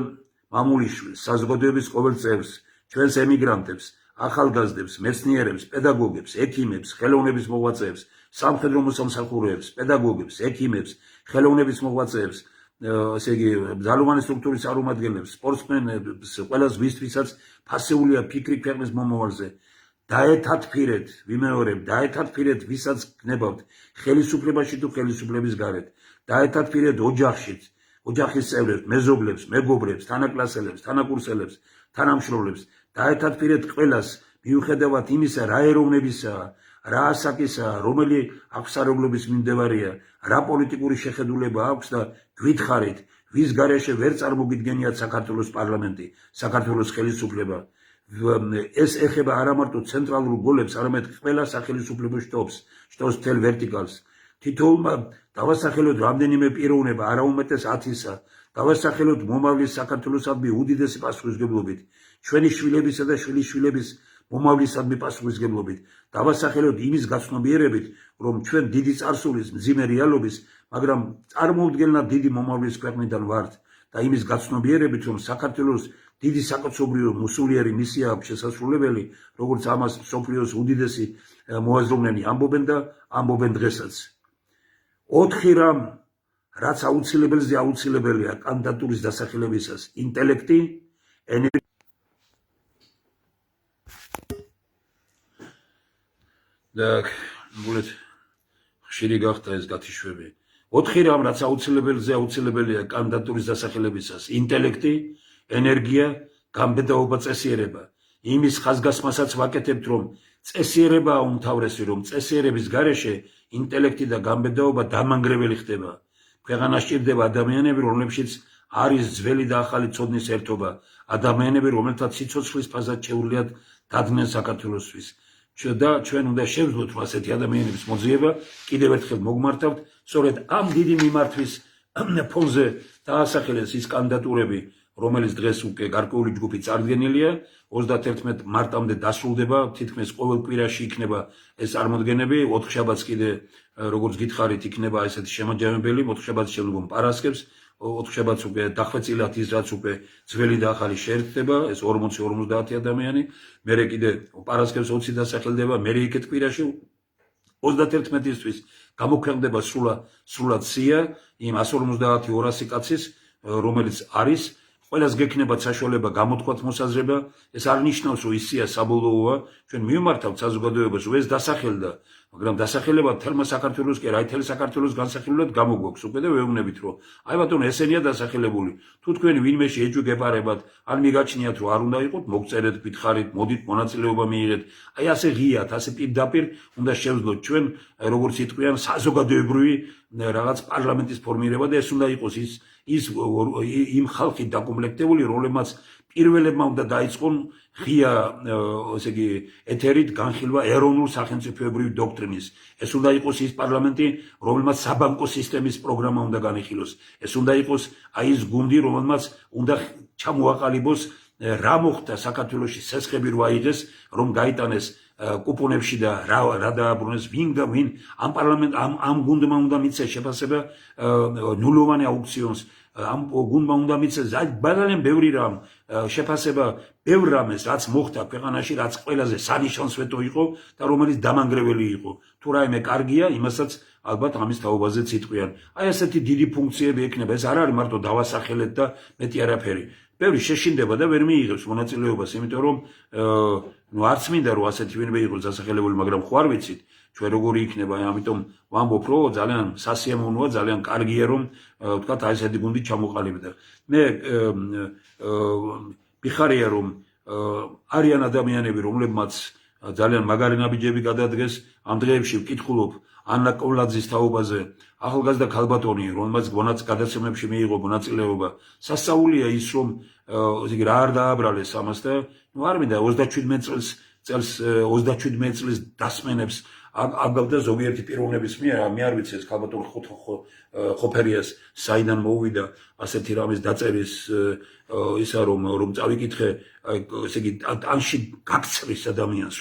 მამულიშვილს საზოგადოების ყოველ წევრს ჩვენს ემიგრანტებს ახალგაზრდებს მეცნიერებს პედაგოგებს ექიმებს ხელოვნების მოღვაწეებს სამხედრო მოსამსახურეებს პედაგოგებს ექიმებს ხელოვნების მოღვაწეებს ესე იგი ძალოვანი სტრუქტურის წარმომადგენლებს სპორტსმენებს ყველას ვისთვისაც ფასეულია ფიქრი ქვეყნის მომავალზე დაეთათფირეთ ვიმეორებ დაეთათფირეთ ვისაც გნებავთ ხელისუფლებაში თუ ხელისუფლების გარეთ დაეთათფირეთ ოჯახშიც ოჯახის წევრებს მეზობლებს მეგობრებს თანაკლასელებს თანაკურსელებს თანამშრომლებს დაეთათფირეთ ყველას მიუხედავად იმისა რა ეროვნებისაა რა ასაკისაა რომელი აღსარებლობის მიმდევარია რა პოლიტიკური შეხედულება აქვს და გითხარით ვის გარეშე ვერ წარმოგიდგენიათ საქართველოს პარლამენტი საქართველოს ხელისუფლება ეს ეხება არა მარტო ცენტრალურ გოლებს არამედ ყველა სახელმწიფო შტოს მთელ ვერტიკალს თითოეულმა დავასახელოთ რამდენიმე პიროვნება არა უმეტეს 10-ისა დავასახელოთ მომავლის საქართველოსადმი უდიდესი პასუხისმგებლობით ჩვენი შვილებისა და შვილიშვილების მომავლისადმი პასუხისმგებლობით დავასახელოთ იმის გაცნობიერებით რომ ჩვენ დიდი წარსულის მძიმე რეალობის მაგრამ წარმოუდგენლად დიდი მომავლის ქვეყნიდან ვართ და იმის გაცნობიერებით რომ საქართველოს დიდი საკაცობრიო მოსულიერი მისია აქვს შესასრულებელი როგორც ამას სოფლიოს უდიდესი მოაზროვნენი ამბობენ და ამბობენ დღესაც 4 რამ რაც აუცილებელზე აუცილებელია კანდიდატურის დასახელებისას ინტელექტი და მოგეთ ხშირი გახდა ეს გათიშვები 4 რამ რაც აუცილებელზე აუცილებელია კანდიდატურის დასახელებისას ინტელექტი ენერგია გამბედაობა წესიერება იმის ხაზგასმასაც ვაკეთებთ რომ წესიერებაა უმთავრესი რომ წესიერების გარეშე ინტელექტი და გამბედაობა დამანგრეველი ხდება ქვეყანა სჭირდება ადამიანები რომლებშიც არის ძველი და ახალი ცოდნის ერთობა ადამიანები რომელთაც სიცოცხლის ფაზად შეუძლიათ დადგნენ საქართველოსთვის და ჩვენ უნდა შევძლოთ რომ ასეთი ადამიანების მოძიება კიდევ ერთხელ მოგმართავთ სწორედ ამ დიდი მიმართვის ფონზე დაასახელეს ის კანდიდატურები რომელიც დღეს უკვე გარკვეული ჯგუფი წარდგენილია 31 მარტამდე დასრულდება თითქმის ყოველ კვირაში იქნება ეს წარმოდგენები 4 შაბათს კიდე როგორც გითხარით იქნება ესეთი შემაჯამებელი 4 შაბათს შემდგომ პარასკევს 4 შაბათს უკვე დახვეწილად ის რაც უკვე ძველი და ახალი შეერთდება ეს 40-50 ადამიანი მერე კიდე პარასკევს 20 დასახელდება მერე იქეთ კვირაში 31-ისთვის გამოქვეყნდება სრულად სია იმ 150-200 კაცის რომელიც არის ყველას გექნება საშუალება გამოთქვათ მოსაზრება ეს არ ნიშნავს რომ ისია საბოლოოა ჩვენ მივმართავთ საზოგადოებას რომ ეს დასახელდა მაგრამ დასახელება თელმა საქართველოს კი რა თელ საქართველოს განსახილებლად გამოგვაქვს უკვე და ვეუბნებით რომ აი ბატონო ესენია დასახელებული თუ თქვენი ვინმეში ეჭვი გეპარებათ ან მიგაჩნიათ რომ არ უნდა იყოთ მოგწერეთ გითხარით მოდით მონაწილეობა მიიღეთ აი ასე ღიად ასე პირდაპირ უნდა შევძლოთ ჩვენ როგორც იტყვიან საზოგადოებრივი რაღაც პარლამენტის ფორმირება და ეს უნდა იყოს ის იმ ხალხით დაკომპლექტებული რომლებმაც პირველებმა უნდა დაიწყონ ღია ესე იგი ეთერით განხილვა ეროვნულ სახელმწიფოებრივი დოქტრინის ეს უნდა იყოს ის პარლამენტი რომელმაც საბანკო სისტემის პროგრამა უნდა განიხილოს ეს უნდა იყოს აი ის გუნდი რომელმაც უნდა ჩამოაყალიბოს რა მოხდა საქართველოში სესხები რო აიღეს რომ გაიტანეს კუპონებში და რა დააბრუნეს ვინ ამ პარლამენტ ამ გუნდმა უნდა მიცეს შეფასება ნულოვანი აუქციონს ამ გუნდმა უნდა მიცეს ძალიან ბევრი რამ შეფასება ბევრ რამეს რაც მოხდა ქვეყანაში რაც ყველაზე სანიშანსვეტო იყო და რომელიც დამანგრეველი იყო თუ რაიმე კარგია იმასაც ალბათ ამის თაობაზეც იტყვიან აი ასეთი დიდი ფუნქციები ექნება ეს არ არის მარტო დავასახელეთ და მეტი არაფერი ბევრი შეშინდება და ვერ მიიღებს მონაწილეობას, იმიტომ რომ არც მინდა რომ ასეთი ვინმე იყოს დასახელებული, მაგრამ ხო არ ვიცით ჩვენ როგორი იქნება, ამიტომ ვამბობ რომ ძალიან სასიამოვნოა, ძალიან კარგია რომ ვთქვათ აი ესეთი გუნდი ჩამოყალიბდა. მე მიხარია რომ არიან ადამიანები, რომლებმაც ძალიან მაგარი ნაბიჯები გადადგეს, ამ დღეებში ვკითხულობ ანა კოვლაძის თაობაზე, ახალგაზრდა ქალბატონი, რომელმაც გადაცემებში მიიღო მონაწილეობა. სასწაულია ის, რომ რა არ დააბრალეს ამას და არ მინდა 37 წლის დასმენებს აგავდა ზოგიერთი პიროვნების მიერ, მე არ ვიცი ეს ქალბატონ ხოფერიას საიდან მოუვიდა ასეთი რამის დაწერის ისა რომ წავიკითხე, ესე იგი ტანში გაქცრის ადამიანს,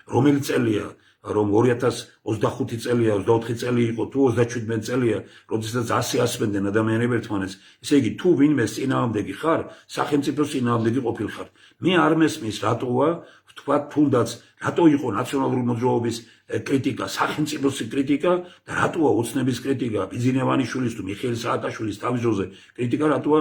რომელი წელია, რომ 2025 წელია, 24 წელი იყო, თუ 37 წელია, როდესაც 100 ასმენდნენ ადამიანები ერთმანეთს, ესე იგი თუ ვინმეს წინააღმდეგი ხარ, სახელმწიფოს წინააღმდეგი ყოფილხარ. მე არ მესმის რატოა ვთქვათ თუნდაც რატო იყო ნაციონალური მოძრაობის კრიტიკა, სახელმწიფოს კრიტიკა და რატოა ოცნების კრიტიკა, ბიძინევანიშვილის თუ მიხეილ სააკაშვილის თავისოზე კრიტიკა, რატოა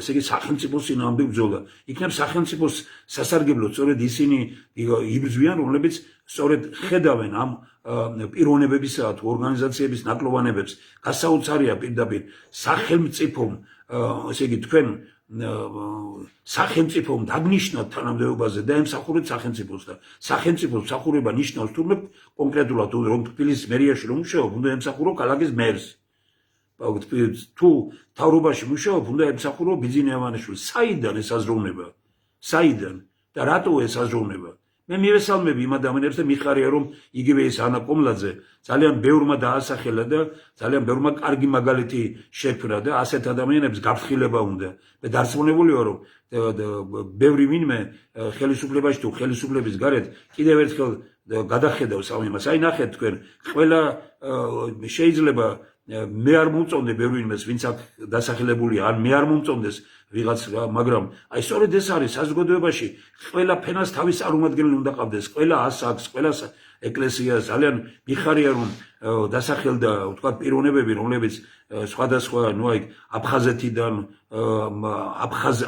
ესე იგი სახელმწიფოს წინააღმდეგ ბრძოლა. იქნებ სახელმწიფოს სასარგებლოდ სწორედ ისინი იბრძვიან, რომლებიც სწორედ ხედავენ ამ პიროვნებებისა თუ ორგანიზაციების ნაკლოვანებებს. გასაოცარია პირდაპირ სახელმწიფომ, ესე იგი თქვენ სახელმწიფომ დაგნიშნათ თანამდებობაზე და ემსახურეთ სახელმწიფოს და სახელმწიფოს მსახურება ნიშნავს თურმე კონკრეტულად რომ თბილისის მერიაში რომ მუშაობ, უნდა ემსახურო ქალაქის მერს. თუ თავრობაში მუშაობ, უნდა ემსახურო ბიძინევანიშვილს. საიდან ეს აზროვნება? საიდან? და რატო ეს აზროვნება? მე მივესალმები იმ ადამიანებს და მიხარია რომ იგივე ეს ანა კომლაძე ძალიან ბევრმა დაასახელა და ძალიან ბევრმა კარგი მაგალითი შექმნა და ასეთ ადამიანებს გაფრთხილება უნდა. მე დარწმუნებულია რომ ბევრი ვინმე ხელისუფლებაში თუ ხელისუფლების გარეთ კიდევ ერთხელ გადახედავს ამ იმას. აი ნახეთ თქვენ, ყველა შეიძლება მე არ მომწონდე ბევრი ვინმეს, ვინც აქ დასახელებულია, ან მე არ მომწონდეს ვიღაც, მაგრამ აი სწორედ ეს არის საზოგადოებაში ყველა ფენას თავის წარმომადგენელი უნდა ყავდეს, ყველა ასაკს, ყველა ეკლესიას. ძალიან მიხარია რომ დასახელდა ვთქვათ პიროვნებები, რომლებიც სხვადასხვა აი აფხაზეთიდან,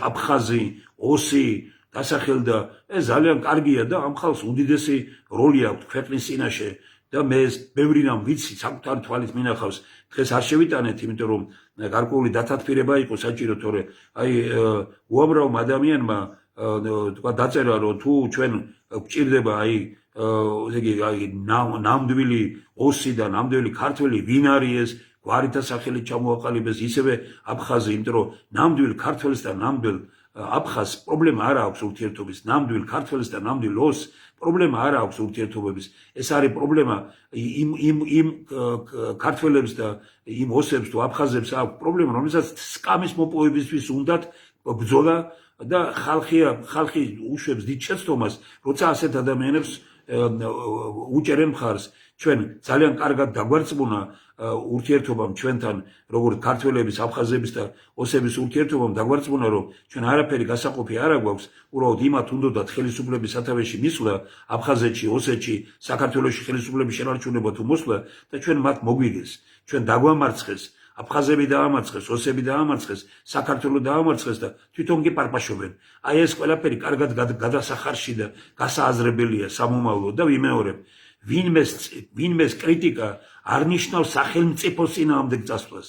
აფხაზი, ოსი დასახელდა. ეს ძალიან კარგია და ამ ხალხს უდიდესი როლი აქვს ქვეყნის წინაშე. და მე ეს ბევრი რამ ვიცი, საკუთარი თვალით მინახავს. დღეს არ შევიტანეთ, იმიტომ რომ გარკვეული დათათბირება იყო საჭირო, თორე აი უამრავ ადამიანმა თქვა დაწერა, რომ თუ ჩვენ გვჭირდება აი ესე იგი აი ნამდვილი ოსი და ნამდვილი ქართველი, ვინ არის ეს? გვარითა სახელით ჩამოაყალიბეს, ისევე აფხაზი, იმიტომ რომ ნამდვილ ქართველს და ნამდვილ აფხაზს პრობლემა არ აქვს ურთიერთობის, ნამდვილ ქართველს და ნამდვილ ოსს პრობლემა არ აქვს ურთიერთობების. ეს არის პრობლემა იმ ქართველებს და იმ ოსებს თუ აფხაზებს აქვს პრობლემა, რომელსაც სკამის მოპოვებისთვის უნდათ ბრძოლა და ხალხი უშვებს დიდ შეცდომას, როცა ასეთ ადამიანებს უჭერენ მხარს. ჩვენ ძალიან კარგად დაგვარწმუნა ურთიერთობამ ჩვენთან, როგორც ქართველების, აფხაზების და ოსების ურთიერთობამ დაგვარწმუნა, რომ ჩვენ არაფერი გასაყოფი არ აქვს, უბრალოდ იმათ უნდათ ხელისუფლების სათავეში მისვლა, აფხაზეთში, ოსეთში, საქართველოში ხელისუფლების შენარჩუნება თუ მოსვლა და ჩვენ მათ მოგვიგეს. ჩვენ დაგვამარცხეს, აფხაზები დაამარცხეს, ოსები დაამარცხეს, საქართველო დაამარცხეს და თვითონ კი პარპაშობენ. აი ეს ყველაფერი კარგად გადასახარში და გასააზრებელია სამომავლოდ და ვიმეორებ. ვინმეს კრიტიკა არ ნიშნავს სახელმწიფოს წინააღმდეგ წასვლას.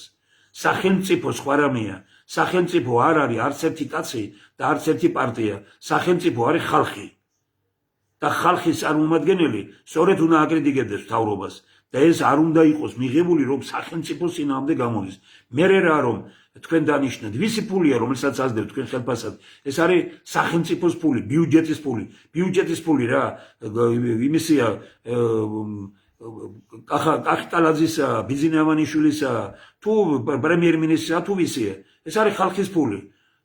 სახელმწიფო სხვა რამეა. სახელმწიფო არ არის არც ერთი კაცი და არც ერთი პარტია. სახელმწიფო არის ხალხი. და ხალხის წარმომადგენელი სწორედ უნდა აკრიტიკებდეს მთავრობას. და ეს არ უნდა იყოს მიღებული, რომ სახელმწიფოს წინააღმდეგ გამოდის. მე რა რომ თქვენ დანიშნეთ, ვისი ფულია, რომელსაც აზრდებთ თქვენ ხელფასად, ეს არის სახელმწიფოს ფული, ბიუჯეტის ფული. ბიუჯეტის ფული რა, იმისია კახტალაძისა, ბიძინევანიშვილისა, თუ პრემიერ-მინისტრისა, თუ ვისია. ეს არის ხალხის ფული.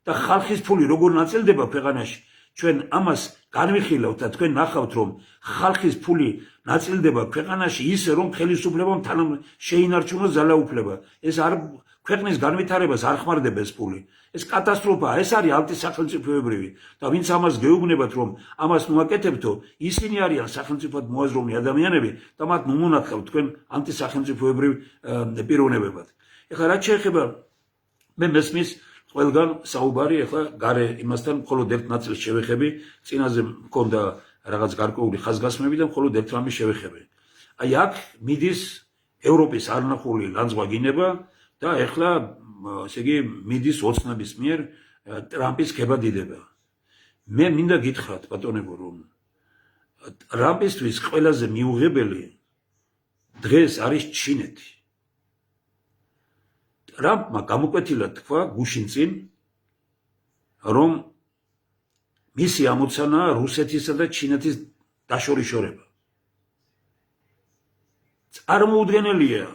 და ხალხის ფული როგორ ნაწილდება ქვეყანაში? ჩვენ ამას განვიხილავთ და თქვენ ნახავთ, რომ ხალხის ფული ნაწილდება ქვეყანაში ისე, რომ ხელისუფლებამ თან შეინარჩუნოს ძალაუფლება. ეს არ ქვეყნის განვითარებას არ ხმარდება ეს ფული. ეს კატასტროფაა, ეს არის ანტისახელმწიფოებრივი და ვინც ამას გეუბნებათ, რომ ამას მოაკეთებთო, ისინი არიან სახელმწიფოდ მოაზროვნე ადამიანები და მათ მომონახავთ თქვენ ანტისახელმწიფოებრივ პიროვნებებად. ეხლა რაც შეეხება მე მესმის ყველგან საუბარი ახლა გარე იმასთან მხოლოდ ერთ ნაწილს შევეხები, წინაზე მქონდა რაღაც გარკვეული ხაზგასმები და მხოლოდ ერთ რამის შევეხები. აი აქ მიდის ევროპის არნახული ლანძღვაგინება და ახლა ესე იგი მიდის ოცნების მიერ ტრამპის ქებადიდება. მე მინდა გითხრათ ბატონებო, რომ ტრამპისთვის ყველაზე მიუღებელი დღეს არის ჩინეთი. ტრამპმა გამოკვეთილად თქვა გუშინ წინ, რომ მისი ამოცანაა რუსეთისა და ჩინეთის დაშორიშორება. წარმოუდგენელია,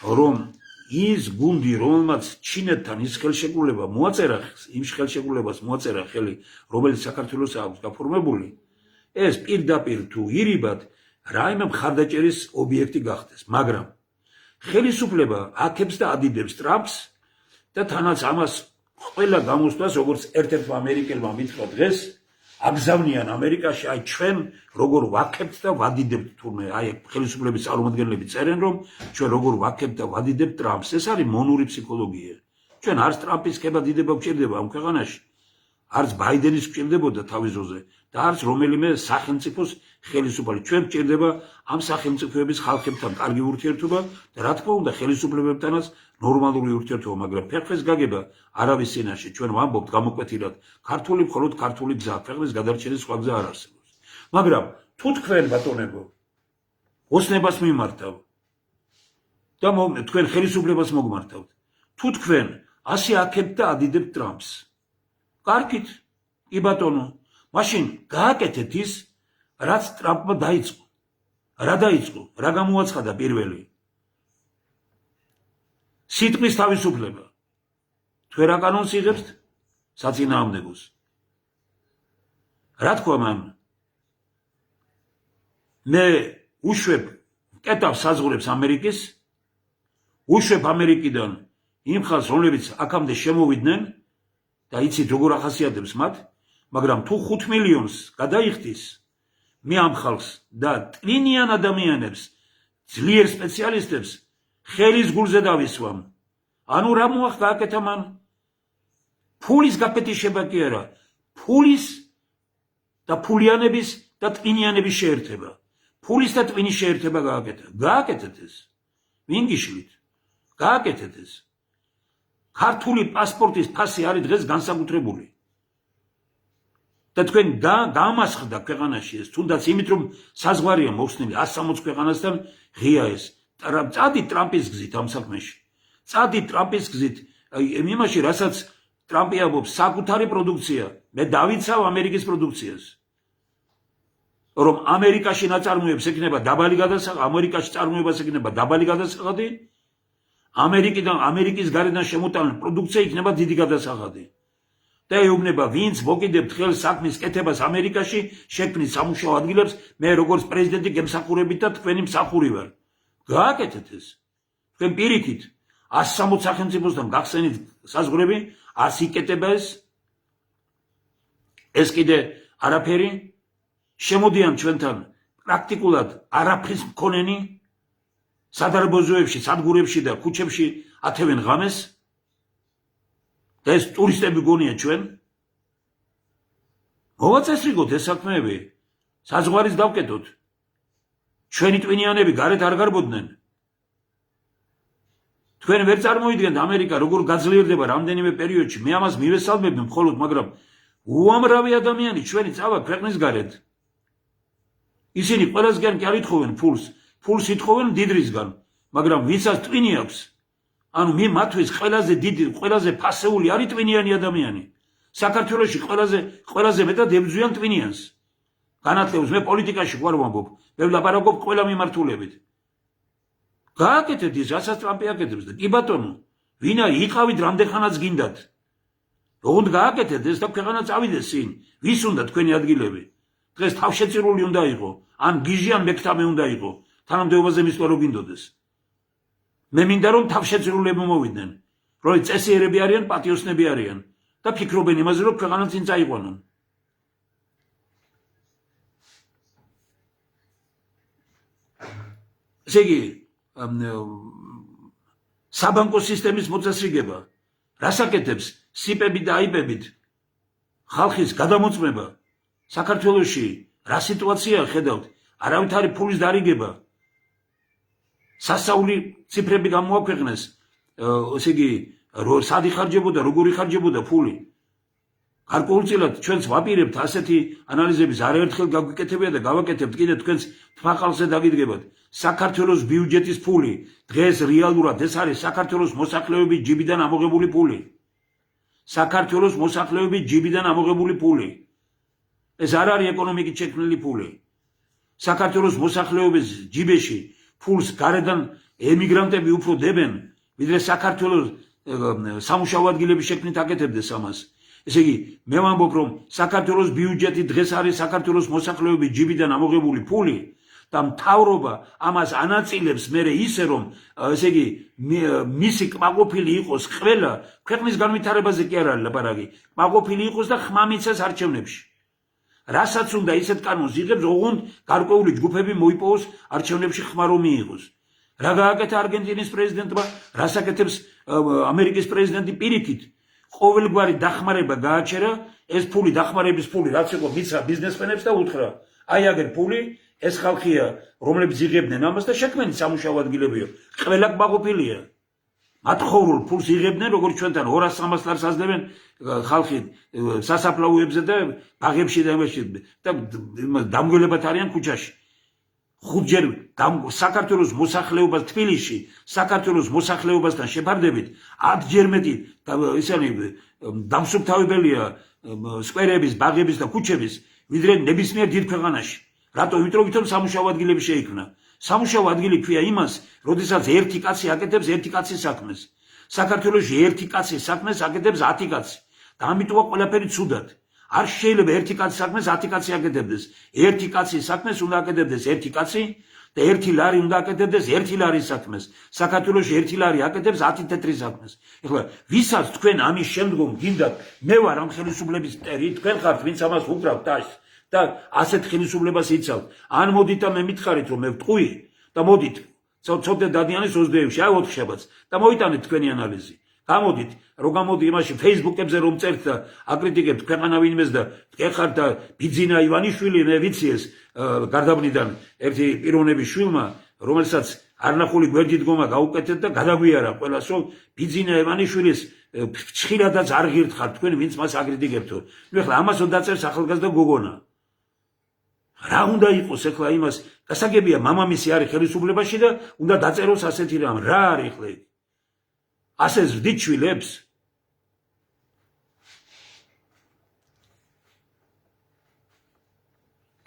რომ ის გუნდი, რომელმაც ჩინეთთან ის ხელშეკრულება მოაწერა, იმ ხელშეკრულებას მოაწერა ხელი, რომელიც საქართველოს აქვს გაფორმებული, ეს პირდაპირ თუ ირიბად რაიმე მხარდაჭერის ობიექტი გახდეს, მაგრამ ხელისუფლება აკებს და ადიდებს ტრამპს და თანაც ამას ყველა გამოსვლას, როგორც ერთ-ერთმა ამერიკელმა მითხრა დღეს, აგზავნიან ამერიკაში, აი ჩვენ როგორ ვაკებთ და ვადიდებთ თურმე, აი ხელისუფლების წარმომადგენლები წერენ, რომ ჩვენ როგორ ვაკებთ და ვადიდებთ ტრამპს. ეს არის მონური ფსიქოლოგია. ჩვენ არც ტრამპის ქებადიდება გვჭირდება ამ ქვეყანაში, არც ბაიდენის გვჭირდებოდა თავის ძოზე და არც რომელიმე სახელმწიფოს ხელისუფალი. ჩვენ გვჭირდება ამ სახელმწიფოების ხალხებთან კარგი ურთიერთობა და რა თქმა უნდა ხელისუფლებებთანაც ნორმალური ურთიერთობა, მაგრამ ფეხვის გაგება არავის წინაშე. ჩვენ ვამბობთ გამოკვეთილად, ქართული მხოლოდ ქართული გზა, ქვეყნის გადარჩენის სხვა გზა არ არსებობს. მაგრამ თუ თქვენ ბატონებო ოცნებას მიმართავ და თქვენ ხელისუფლებას მოგმართავთ, თუ თქვენ ასე აქებთ და ადიდებთ ტრამპს, კარგით, კი ბატონო, მაშინ გააკეთეთ ის, რაც ტრამპმა დაიწყო. რა დაიწყო? რა გამოაცხადა პირველი? სიტყვის თავისუფლება. თქვენ რა კანონს იღებთ? საწინააღმდეგოს. რა თქვა მან? მე უშვებ კეთავს საზღვრებს ამერიკის, უშვებ ამერიკიდან იმ ხალხს, რომლებიც აქამდე შემოვიდნენ და იცით როგორ ახასიათებს მათ, მაგრამ თუ 5 მილიონს გადაიხდის, მე ამ ხალხს და ტვინიან ადამიანებს, ძლიერ სპეციალისტებს ხელის გულზე დავისვამ. ანუ რა გააკეთა მან? ფულის გაფეთიშება კი არა, ფულის და ფულიანების და ტვინიანების შეერთება. ფულის და ტვინის შეერთება გააკეთა. გააკეთეთ ეს. ვინ გიშლით? გააკეთეთ ეს. ქართული პასპორტის ფასი არის დღეს განსაკუთრებული. და თქვენ გამასხდა ქვეყანაში ეს, თუნდაც იმით, რომ საზღვარია მოხსნილი 160 ქვეყანასთან ღია ეს. წადი ტრამპის გზით ამ საქმეში. წადი ტრამპის გზით იმაში, რასაც ტრამპი ამბობს, საკუთარი პროდუქცია. მე დავიცავ ამერიკის პროდუქციას. რომ ამერიკაში ნაწარმოებს ექნება დაბალი გადასახადი, ამერიკაში წარმოებას ექნება დაბალი გადასახადი, ამერიკის გარედან შემოტანილი პროდუქცია იქნება დიდი გადასახადი. და ეუბნება, ვინც მოკიდებთ ხელს საქმის კეთებას ამერიკაში, შექმნით სამუშაო ადგილებს, მე როგორც პრეზიდენტი გემსახურებით და თქვენი მსახური ვარ. გააკეთეთ ეს. თქვენ პირიქით 160 სახელმწიფოსთან გახსენით საზღვრები, არც იკეტება ეს. ეს კიდე არაფერი. შემოდიან ჩვენთან პრაქტიკულად არაფრის მქონენი სადარბაზოებში, სადგურებში და ქუჩებში ათევენ ღამეს. და ეს ტურისტები გონია ჩვენ. მოვაწესრიგოთ ეს საქმეები, საზღვარის დავკეტოთ. ჩვენი ტვინიანები გარეთ არ გარბოდნენ. თქვენ ვერ წარმოიდგენთ ამერიკა როგორ გაძლიერდება რამდენიმე პერიოდში. მე ამას მივესალმები მხოლოდ, მაგრამ უამრავი ადამიანი ჩვენი წავა ქვეყნის გარეთ. ისინი ყველასგან კი არ ითხოვენ ფულს. ფულს ითხოვენ დიდრისგან, მაგრამ ვისაც ტვინი აქვს, ანუ მე მათთვის ყველაზე დიდი, ყველაზე ფასეული არის ტვინიანი ადამიანი. საქართველოში ყველაზე მეტად ებრძვიან ტვინიანს. განათლებს მე პოლიტიკაში ვარ ვამბობ, მე ვლაპარაკობ ყველა მიმართულებით. გააკეთეთ ის, რასაც ტრამპი აკეთებს და კი ბატონო, ვინ არის იყავით რამდენხანაც გინდათ. ოღონდ გააკეთეთ ეს და ქვეყანა წავიდეს წინ. ვის უნდა თქვენი ადგილები? დღეს თავშეწირული უნდა იყო, ან გიჟი ან მექთამე უნდა იყო. თანამდებობაზე მისვლა რო გინდოდეს. მე მინდა რომ თავშეწირულები მოვიდნენ, რომ წესიერები არიან, პატიოსნები არიან და ფიქრობენ იმაზე, რომ ქვეყანა წინ წაიყვანონ. ესე იგი, საბანკო სისტემის მოწესრიგება რასაკეთებს სიპებით და აიპებით ხალხის გადამოწმება საქართველოში რა სიტუაციაა ხედავთ არავითარი ფულის დარიგება სასწაული ციფრები გამოაქვეყნეს ესე იგი სად იხარჯებოდა როგორ იხარჯებოდა ფული გარკვეულწილად ჩვენც ვაპირებთ ასეთი ანალიზების არაერთხელ გაგვიკეთებია და გავაკეთებთ კიდე თქვენს თვალხალხზე დაგიდგებათ საქართველოს ბიუჯეტის ფული დღეს რეალურად ეს არის საქართველოს მოსახლეობის ჯიბიდან ამოღებული ფული საქართველოს მოსახლეობის ჯიბიდან ამოღებული ფული ეს არ არის ეკონომიკით შექმნილი ფული საქართველოს მოსახლეობის ჯიბეში ფულს გარედან ემიგრანტები უფრო დებენ ვიდრე საქართველოს სამუშაო ადგილების შექმნით აკეთებდეს ამას ესე იგი მე ვამბობ რომ საქართველოს ბიუჯეტი დღეს არის საქართველოს მოსახლეობის ჯიბიდან ამოღებული ფული და მთავრობა ამას ანაწილებს მერე ისე რომ ესე იგი მისი კმაყოფილი იყოს ყველა ქვეყნის განვითარებაზე კი არ არის ლაპარაკი კმაყოფილი იყოს და ხმა მიცეს არჩევნებში რასაც უნდა ისეთ კანონს იღებს ოღონდ გარკვეული ჯგუფები მოიპოვოს არჩევნებში ხმა რომ მიიღოს რა გააკეთა არგენტინის პრეზიდენტმა რას აკეთებს ამერიკის პრეზიდენტი პირიქით ყოველგვარი დახმარება გააჩერა ეს ფული დახმარების ფული რაც იყო მიცრა ბიზნესმენებს და უთხრა აი აგერ ფული ეს ხალხია რომლებიც იღებდნენ ამას და შექმნილი სამუშაო ადგილებია ყველა კმაყოფილია მათ ხოვრულ ფულს იღებდნენ როგორც ჩვენთან 200-300 ლარს აძლევენ ხალხი სასაფლაოებზე და ბაღებში და დამგველებად არიან ქუჩაში ხუთჯერ საქართველოს მოსახლეობას თბილისში საქართველოს მოსახლეობასთან შეფარდებით 10-ჯერ მეტი ისინი დამსუფთავებელია სკვერების ბაღების და ქუჩების ვიდრე ნებისმიერ დიდ ქვეყანაში რატო ვიტრო სამუშაო ადგილები შეიქმნა სამუშაო ადგილი ქვია იმას როდესაც ერთი კაცი აკეთებს ერთი კაცის საქმეს საქართველოში ერთი კაცის საქმეს აკეთებს 10 კაცი და ამიტომა ყველაფერი ცუდად არ შეიძლება ერთი კაცის საქმეს 10 კაცი აკეთებდეს ერთი კაცის საქმეს უნდა აკეთებდეს ერთი კაცი და 1 ლარი უნდა აკეთებდეს 1 ლარის საქმეს საქართველოში 1 ლარი აკეთებს 10 თეთრი საქმეს ეხლა ვისაც თქვენ ამის შემდგომ გინდათ მე ვარ ამ ხელისუფლების მტერი თქვენ ხართ ვინც ამას უკრავთ ტაშს და ასეთ ხელისუფლებას იცავთ ან მოდით და მე მითხარით რომ მე ვტყვი და მოდით ცოტა დადიანის 20-ში აი 4 შაბათს და მოიტანეთ თქვენი ანალიზი გამოდით რომ გამოდი იმაში Facebook-ებზე რომ წერთ და აკრიტიკებთ ქვეყანა ვინმეს და ეხართ და ბიძინა ივანიშვილი მე ვიცი ეს გარდაბნიდან ერთი პიროვნების შვილმა რომელსაც არნახული გვერდით გომა გაუკეთეთ და გადაგვიარა ყველას რომ ბიძინა ივანიშვილის ფრთხილადაც არ ღირთხართ თქვენ ვინც მას აკრიტიკებთო ნუ ეხლა ამას უნდა წერს ახალგაზრდა გოგონა რა უნდა იყოს ეხლა იმას გასაგებია მამამისი არის ხელისუფლებაში და უნდა დაწეროს ასეთი რამ რა არის ეხლა ასე ზრდით შვილებს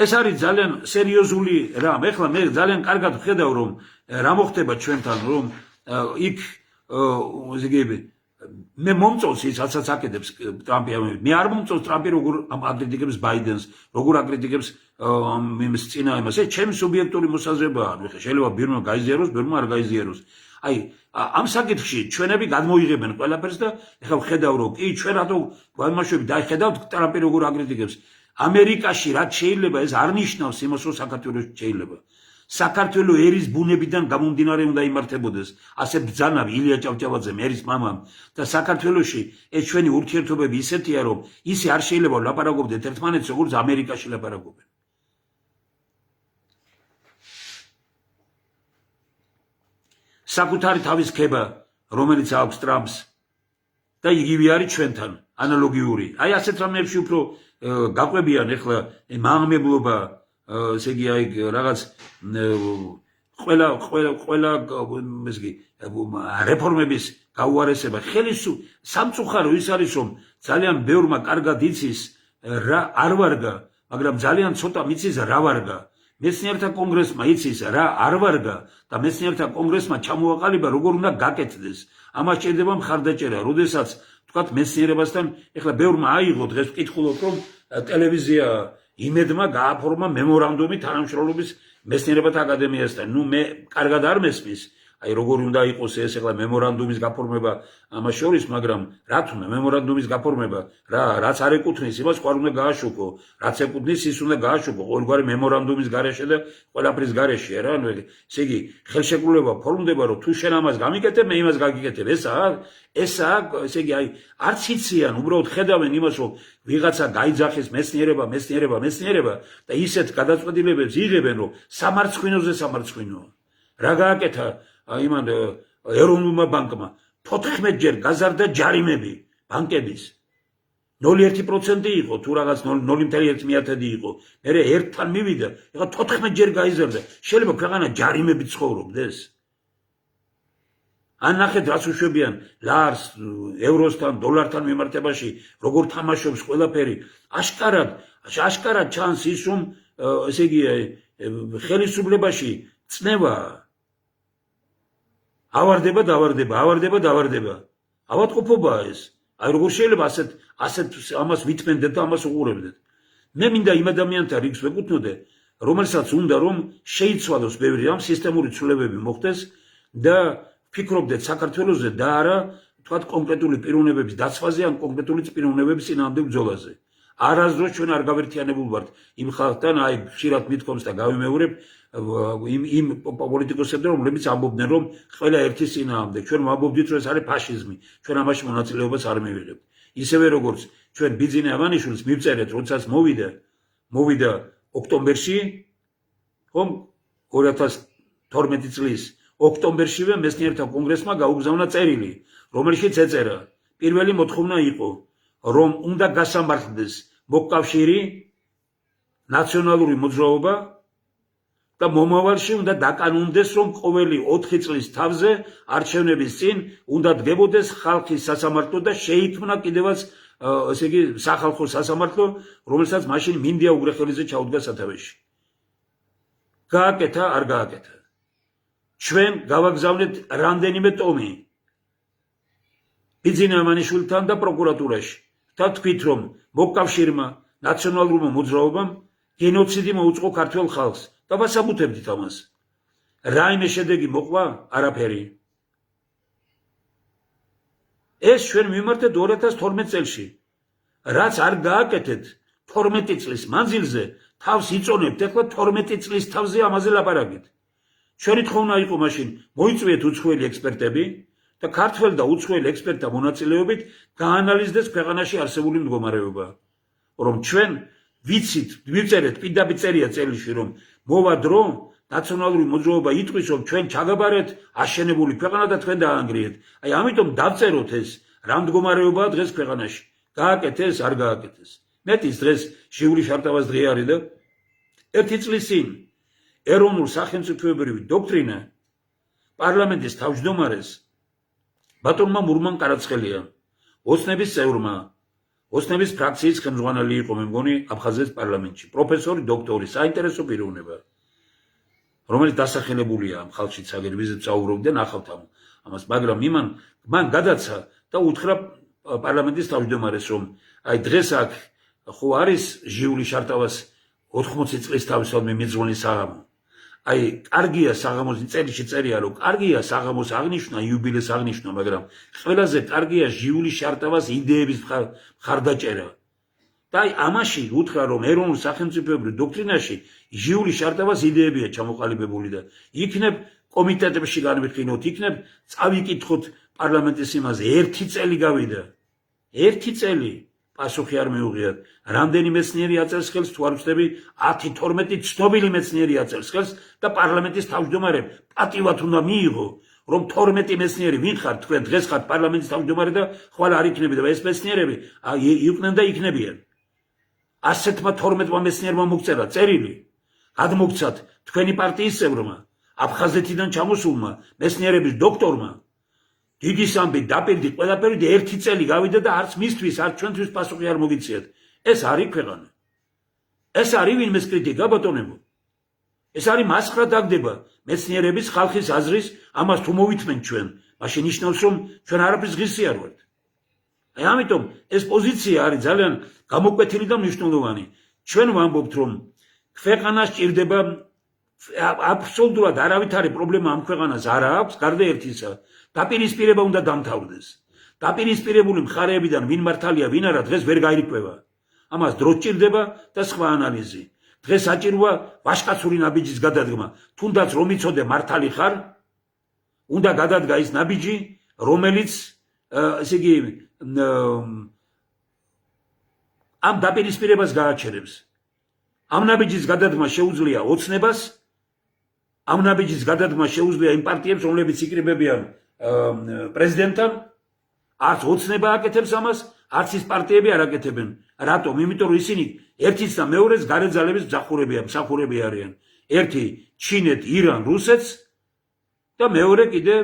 ეს არის ძალიან სერიოზული რამ ეხლა მე ძალიან კარგად ვხედავ რომ რა მოხდება ჩვენთან რომ იქ ზიგები მე მომწონს ის რასაც აკეთებს ტრამპი მე არ მომწონს ტრამპი როგორ აკრიტიკებს ბაიდენს როგორ აკრიტიკებს იმის წინა იმას ეს ჩემი სუბიექტური მოსაზრებაა ხა შეიძლება ბირმა გაიზიაროს ბირმა არ გაიზიაროს აი ამ საკითხში ჩვენები გადმოიღებენ ყველაფერს და ეხლა ვხედავ რომ კი ჩვენ რატო გვამაშვები დაიხედავთ ტრამპი როგორ აკრიტიკებს ამერიკაში რაც შეიძლება ეს არ ნიშნავს იმას რომ საქართველოში შეიძლება საქართველო ერის ბუნებიდან გამომდინარე უნდა იმართებოდეს ასე ბრძანავ ილია ჭავჭავაძემ ერის მამამ და საქართველოში ეს ჩვენი ურთიერთობები ისეთია რომ ისე არ შეიძლება ლაპარაკობდეთ ერთმანეთს როგორც ამერიკაში ლაპარაკობენ საკუთარი თავის ქება რომელიც აქვს ტრამპს და იგივე არის ჩვენთან ანალოგიური აი ასეთ რამებში უფრო გაყვებიან ეხლა მაღმებლობა ესე იგი აი რაღაც ყველა ესე რეფორმების გაუარესება სამწუხარო ის არის რომ ძალიან ბევრმა კარგად იცის რა არ ვარგა მაგრამ ძალიან ცოტა მიცის რა ვარგა მეცნიერთა კონგრესმა იცის რა არ ვარგა და მეცნიერთა კონგრესმა ჩამოაყალიბა როგორ უნდა გაკეთდეს ამას ჭირდება მხარდაჭერა როდესაც თქვათ მეცნიერებასთან ეხლა ბევრმა აიღო დღეს ვკითხულობ რომ ტელევიზია იმედმა გააფორმა მემორანდუმი თანამშრომლობის მეცნიერებათა აკადემიასთან ნუ მე კარგად არ მესმის აი როგორი უნდა იყოს ეს ახლა მემორანდუმის გაფორმება ამას შორის, მაგრამ რა თქმა მემორანდუმის გაფორმება რაც არ ეკუთვნის იმას ყარ უნდა გააშუქო, რაც ეკუთვნის ის უნდა გააშუქო ყოველგვარი მემორანდუმის გარეშე და ყველაფრის გარეშე რა, ანუ ესე იგი ხელშეკრულება ფორმდება რომ თუ შენ ამას გამიკეთებ, მე იმას გაგიკეთებ, ესაა, ესე იგი აი არც იციან, უბრალოდ ხედავენ იმას რომ ვიღაცა გაიძახეს მეცნიერება და ისეთ გადაწყვეტილებებს იღებენ რომ სამარცხვინოზე სამარცხვინოა. რა გააკეთა იმან ეროვნულმა ბანკმა 14 ჯერ გაზარდა ჯარიმები ბანკების 0.1% იყო თუ რაღაც 0.1% იყო. მერე ერთთან მივიდა, ეხლა 14 ჯერ გაიზარდა. შეიძლება ქვეყანა ჯარიმებით ცხოვრობდეს? ან ნახეთ რაც უშვებიან ლარს, ევროსთან, დოლართან მიმართებაში, როგორ თამაშობს ყველაფერი. აშკარად ჩანს ის რომ ესე იგი ხელისუფლებაში წნევა ავარდება. ავადმყოფობაა ეს. აი როგორ შეიძლება ასეთ ამას ვითმენდეთ და ამას უყურებდეთ. მე მინდა იმ ადამიანთა რიგს ვეკუთვნოდე, რომელსაც უნდა რომ შეიცვალოს ბევრი ამ სისტემური ცვლილებები მოხდეს და ფიქრობდეთ საქართველოსზე და არა თქვათ კონკრეტული პიროვნებების დაცვაზე ან კონკრეტული პიროვნებების წინააღმდეგ ბრძოლაზე. არასდროს ჩვენ არ გავერთიანებულ ვართ იმ ხალხთან, აი ხშირად მithქვამს და გავიმეორებ იმ პოლიტიკოსებთან, რომლებიც ამბობდნენ რომ ყველა ერთის წინააღმდეგ. ჩვენ ვამბობდით რომ ეს არის ფაშიზმი. ჩვენ ამაში მონაწილეობას არ მივიღებთ. ისევე როგორც ჩვენ ბიძინე ავანიშვილს მივწერეთ, როდესაც მოვიდა ოქტომბერში, ხომ 2012 წლის ოქტომბერშივე მეცნიერთა კონგრესმა გაუგზავნა წერილი, რომელშიც ეწერა პირველი მოთხოვნა იყო, რომ უნდა გასამართლდეს მოკავშირი ნაციონალური მოძრაობა და მომავალში უნდა დაკანონდეს, რომ ყოველი 4 წლის თავზე არჩევნების წინ უნდა დგებოდეს ხალხის სასამართლო და შეიქმნა კიდევაც ესე იგი სახალხო სასამართლო, რომელსაც მაშინ მინდია უგრეხელიძე ჩაუდგა სათავეში. გააკეთა, არ გააკეთა. ჩვენ გავაგზავნეთ რამდენიმე ტომი ბიძინე ავანიშვილთან და პროკურატურაში. და თქვით რომ მოკავშირმა ნაციონალურმა მოძრაობამ გენოციდი მოუწყო ქართველ ხალხს და ვასაბუთებდით ამას. რაიმე შედეგი მოყვა? არაფერი. ეს ჩვენ მიმართეთ 2012 წელში. რაც არ გააკეთეთ 12 წლის მანძილზე, თავს იწონებთ ახლა 12 წლის თავზე ამაზე ლაპარაკით. ჩვენი თხოვნა იყო მაშინ მოიწვიეთ უცხოელი ექსპერტები და ქართველ და უცხოელ ექსპერტთა მონაწილეობით გაანალიზდეს ქვეყანაში არსებული მდგომარეობა. რომ ჩვენ ვიცით, მივწერეთ პირდაპირ წერია წერილში, რომ მოვა დრო ნაციონალური მოძრაობა იტყვის, რომ ჩვენ ჩაგაბარეთ აშენებული ქვეყანა და თქვენ დაანგრიეთ. აი ამიტომ დავწეროთ ეს რა მდგომარეობაა დღეს ქვეყანაში. გააკეთეს, არ გააკეთეს. მეტის დღეს ჟიული შარტავას დღე არის და 1 წლის წინ ეროვნულ სახელმწიფოებრივი დოქტრინა პარლამენტის თავმჯდომარეს ბატონმა მურმან კარაცხელიამ, ოცნების წევრმა, ოცნების ფრაქციის ხელმძღვანელი იყო მე მგონი აფხაზეთის პარლამენტში, პროფესორი, დოქტორი, საინტერესო პიროვნება, რომელიც დასახელებულია ამ ხალხში საგერბიზეთ წაუბრობდნენ ახავთ ამას, მაგრამ მან გადაცა და უთხრა პარლამენტის თავმჯდომარეს, რომ აი დღეს აქ ხო არის ჟიული შარტავას 80 წლის თავისუფლად მიძღვნილი საღამო. აი კარგია საღამოს წერილში წერია, რომ კარგია საღამოს აღნიშნა, იუბილეს აღნიშნა, მაგრამ ყველაზე კარგია ჟიული შარტავას იდეების მხარდაჭერა. და აი ამაში უთხრა, რომ ეროვნულ სახელმწიფოებრივ დოქტრინაში ჟიული შარტავას იდეებია ჩამოყალიბებული და იქნებ კომიტეტებში განვიხილოთ, იქნებ წავიკითხოთ პარლამენტის იმაზე. 1 წელი გავიდა. 1 წელი პასუხი არ მიუღიათ. რამდენი მეცნიერი აწერს ხელს, თუ არ ვწდები 10-12 ცნობილი მეცნიერი აწერს ხელს და პარლამენტის თავმჯდომარემ პატივად უნდა მიიღო, რომ 12 მეცნიერი ვინ ხართ თქვენ დღეს ხართ პარლამენტის თავმჯდომარე და ხვალ არ იქნები და ეს მეცნიერები იყვნენ და იქნებიან. ასეთმა 12 მეცნიერმა მოგწერა წერილი, გადმოგცათ თქვენი პარტიის წევრმა, აფხაზეთიდან ჩამოსულმა მეცნიერების დოქტორმა. დიდი სამბი დაპირდი ყველაფერი და 1 წელი გავიდა და არც მისთვის, არც ჩვენთვის პასუხი არ მოგიციათ. ეს არის ქვეყანა. ეს არის ვინმეს კრიტიკა ბატონებო. ეს არის მასხრა დაგდება მეცნიერების ხალხის აზრის, ამას თუ მოვითმენ ჩვენ, მაშინ ნიშნავს რომ ჩვენ არაფრის ღირსი არ ვართ. აი ამიტომ ეს პოზიცია არის ძალიან გამოკვეთილი და მნიშვნელოვანი. ჩვენ ვამბობთ რომ ქვეყანას ჭირდება აბსოლუტურად არავით არის პრობლემა ამ ქვეყანას არ აქვს, გარდა ერთისა. დაპირისპირება უნდა დამთავრდეს. დაპირისპირებული მხარეებიდან ვინ მართალია, ვინ არა, დღეს ვერ გაირკვევა. ამას დრო სჭირდება და სხვა ანალიზი. დღეს საჭიროა ვაჟკაცური ნაბიჯის გადადგმა. თუნდაც რომ იცოდე მართალი ხარ, უნდა გადადგა ის ნაბიჯი, რომელიც ესე იგი ამ დაპირისპირებას გააჩერებს. ამ ნაბიჯის გადადგმა შეუძლია ოცნებას, ამ ნაბიჯის გადადგმა შეუძლია იმ პარტიებს, რომლებიც იკრიბებიან პრეზიდენტთან, არც ოცნება აკეთებს ამას, არც ის პარტიები არ აკეთებენ. რატომ? იმიტომ რომ ისინი ერთიც და მეორეს გარეჯ ძალების მსახურები არიან. ერთი ჩინეთ, ირან, რუსეთს და მეორე კიდე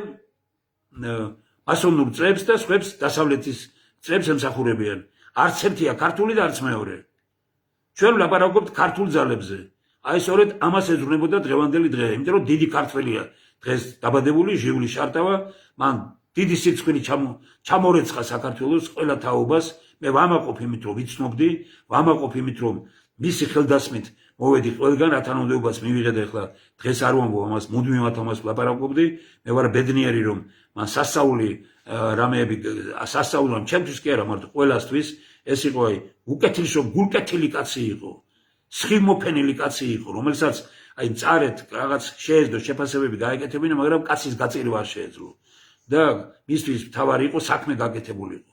მასონურ წრეებს და სხვებს დასავლეთის წრეებს ემსახურებიან. არც ერთია ქართული და არც მეორე. ჩვენ ვლაპარაკობთ ქართულ ძალებზე. აი სწორედ ამას ეძღვნებოდა დღევანდელი დღე, იმიტომ რომ დიდი ქართველია დღეს დაბადებული ჟიული შარტავა, მან დიდი სიცხვილე ჩამორეცხა საქართველოს ყველა თაობას. მე ვამაყობ იმით, რომ ვიცნობდი, ვამაყობ იმით, რომ მისი ხელდასმით მოვედი ყველგან, რა თანამდებობას მივიღეთ. ახლა დღეს არ ვამბობ ამას, მუდმივად ამას ვლაპარაკობდი. მე ვარ ბედნიერი, რომ მან სასწაული რამეები სასწაულო ჩემთვის კი არა, მარტო ყველასთვის ეს იყო აი უკეთილო გულკეთილი კაცი იყო. სხივმოფენილი კაცი იყო, რომელსაც აი მწარეთ რაღაც შეეძლო შეფასებები გაეკეთებინა, მაგრამ კაცის გაწირი არ შეეძლო. და მისთვის მთავარი იყო საქმე გაკეთებულიყო.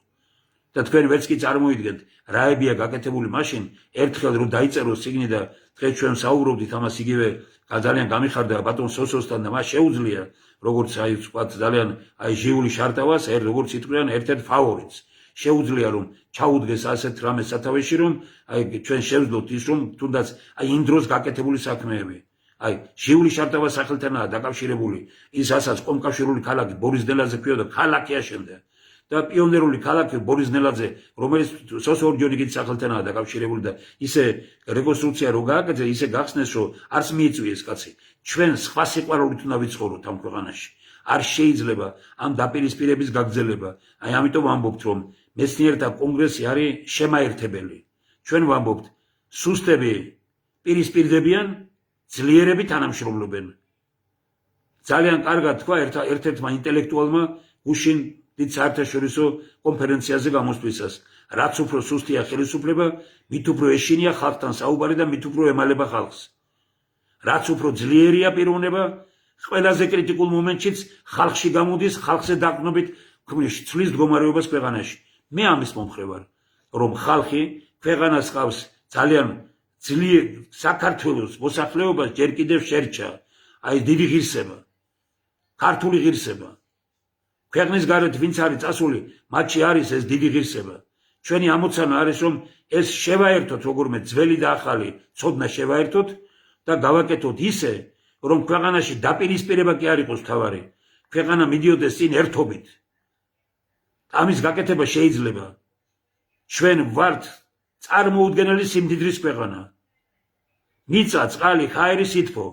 და თქვენ ვერც კი წარმოიდგენთ, რაებია გაკეთებული მაშინ, ერთხელ რომ დაიწეროს წიგნი და დღეს ჩვენ საუბრობდით ამას, იგივე ძალიან გამიხარდა ბატონ სოსოსთან და მას შეუძლია, როგორც აი ვთქვათ, ძალიან აი ჟიული შარტავას, როგორც იტყვიან, ერთ-ერთ ფავორიტს. შეუძლია რომ ჩაუდგეს ასეთ რამეს სათავეში, რომ აი ჩვენ შევძლოთ ის, რომ თუნდაც აი იმ დროს გაკეთებული საქმეები. აი ჟიული შარტავა სახელთანაა დაკავშირებული ის, რასაც კომკავშირული ქალაქი ბორის ნელაძე ქვიოდა, ქალაქი აშენდა. და პიონერული ქალაქი ბორის ნელაძე, რომელიც სოსო ორჯონიკით სახელთანაა დაკავშირებული და ისე რეკონსტრუქცია რო გააკეთეს, ისე გახსნეს, რომ არც მიიწვიეს კაცი. ჩვენ სხვა სიყვარულით უნდა ვიცხოვროთ ამ ქვეყანაში. არ შეიძლება ამ დაპირისპირების გაგრძელება. აი ამიტომ ვამბობთ, რომ მეცნიერთა კონგრესი არის შემაერთებელი. ჩვენ ვამბობთ, სუსტები პირისპირდებიან, ძლიერები თანამშრომლობენ. ძალიან კარგად თქვა ერთ-ერთმა ინტელექტუალმა გუშინ დიდ საერთაშორისო კონფერენციაზე გამოსვლისას, რაც უფრო სუსტია ხელისუფლება, მით უფრო ეშინია ხალხთან საუბარი და მით უფრო ემალება ხალხს. რაც უფრო ძლიერია პიროვნება, ყველაზე კრიტიკულ მომენტშიც ხალხში გამოდის, ხალხზე დაყრდნობით ცვლის მდგომარეობას ქვეყანაში. მე ამის მომხრე ვარ, რომ ხალხი ქვეყანას ყავს ძალიან ძლიერ საქართველოს მოსახლეობას ჯერ კიდევ შერჩა, აი დიდი ღირსება, ქართული ღირსება. ქვეყნის გარეთ ვინც არის წასული, მათში არის ეს დიდი ღირსება. ჩვენი ამოცანა არის, რომ ეს შევაერთოთ როგორმე ძველი და ახალი ცოდნა შევაერთოთ და გავაკეთოთ ისე, რომ ქვეყანაში დაპირისპირება კი არ იყოს მთავარი. ქვეყანა მიდიოდეს წინ ერთობით. ამის გაკეთება შეიძლება. ჩვენ ვართ წარმოუდგენელი სიმდიდრის ქვეყანა. მიწა, წყალი, ჰაერი, სითბო.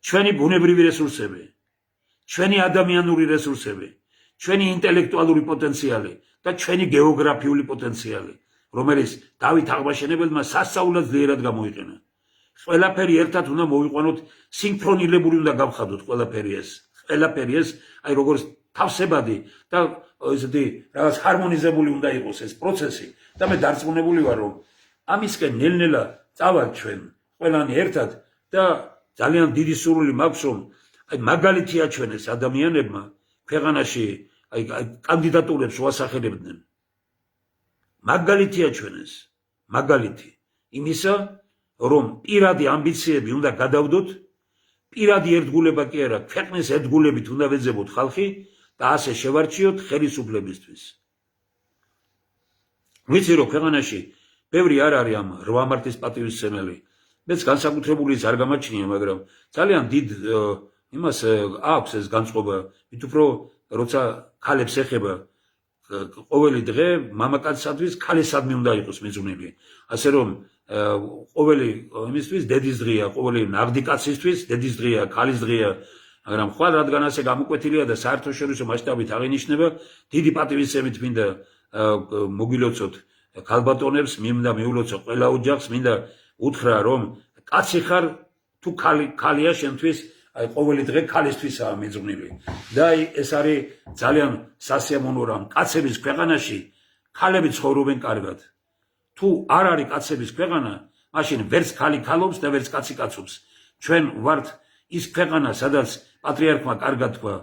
ჩვენი ბუნებრივი რესურსები, ჩვენი ადამიანური რესურსები, ჩვენი ინტელექტუალური პოტენციალი და ჩვენი გეოგრაფიული პოტენციალი, რომელიც დავით აღმაშენებელმა სასწაულად ძლიერად გამოიყენა. ყველაფერი ერთად უნდა მოვიყვანოთ, სინქრონირებული უნდა გავხადოთ ყველაფერი ეს. ყველაფერი ეს, აი როგორც თავსებადი და ესეთი რაღაც ჰარმონიზებული უნდა იყოს ეს პროცესი და მე დარწმუნებული ვარ, რომ ამისკენ ნელ-ნელა წავართ ჩვენ ყველანი ერთად და ძალიან დიდი სურვილი მაქვს, რომ აი მაგალითი აჩვენეს ადამიანებმა ქვეყანაში აი კანდიდატურებს ვასახელებდნენ. მაგალითი აჩვენეს, მაგალითი იმისა, რომ პირადი ამბიციები უნდა გადავდოთ, პირადი ერთგულება კი არა, ქვეყნის ერთგულებით უნდა ვეძებოთ ხალხი და ასე შევარჩიოთ ხელისუფლებისთვის. ვიცი რომ ქვეყანაში ბევრი არ არის ამ 8 მარტის პატივისცემელი. მეც განსაკუთრებული ის არ გამაჩნია, მაგრამ ძალიან დიდ იმას აქვს ეს განწყობა, მით უფრო როცა ქალებს ეხება ყოველი დღე მამაკაცისათვის ქალისადმი უნდა იყოს მიძღვნილი. ასე რომ ყოველი იმისთვის დედის დღეა, ყოველი ნაღდი კაცისთვის დედის დღეა, ქალის დღეა, მაგრამ ხვალ რადგან ასე გამოკვეთილია და საერთაშორისო მასშტაბით აღინიშნება, დიდი პატივისცემით მინდა მოგილოცოთ ქალბატონებს, მინდა მიულოცო ყველა ოჯახს, მინდა უთხრა რომ კაცი ხარ თუ ქალია შენთვის აი ყოველი დღე ქალისთვისაა მიძღვნილი და აი ეს არის ძალიან სასიამოვნო რამ კაცების ქვეყანაში ქალები ცხოვრობენ კარგად თუ არ არის კაცების ქვეყანა მაშინ ვერც ქალი ქალობს და ვერც კაცი კაცობს ჩვენ ვართ ის ქვეყანა სადაც პატრიარქმა კარგად თქვა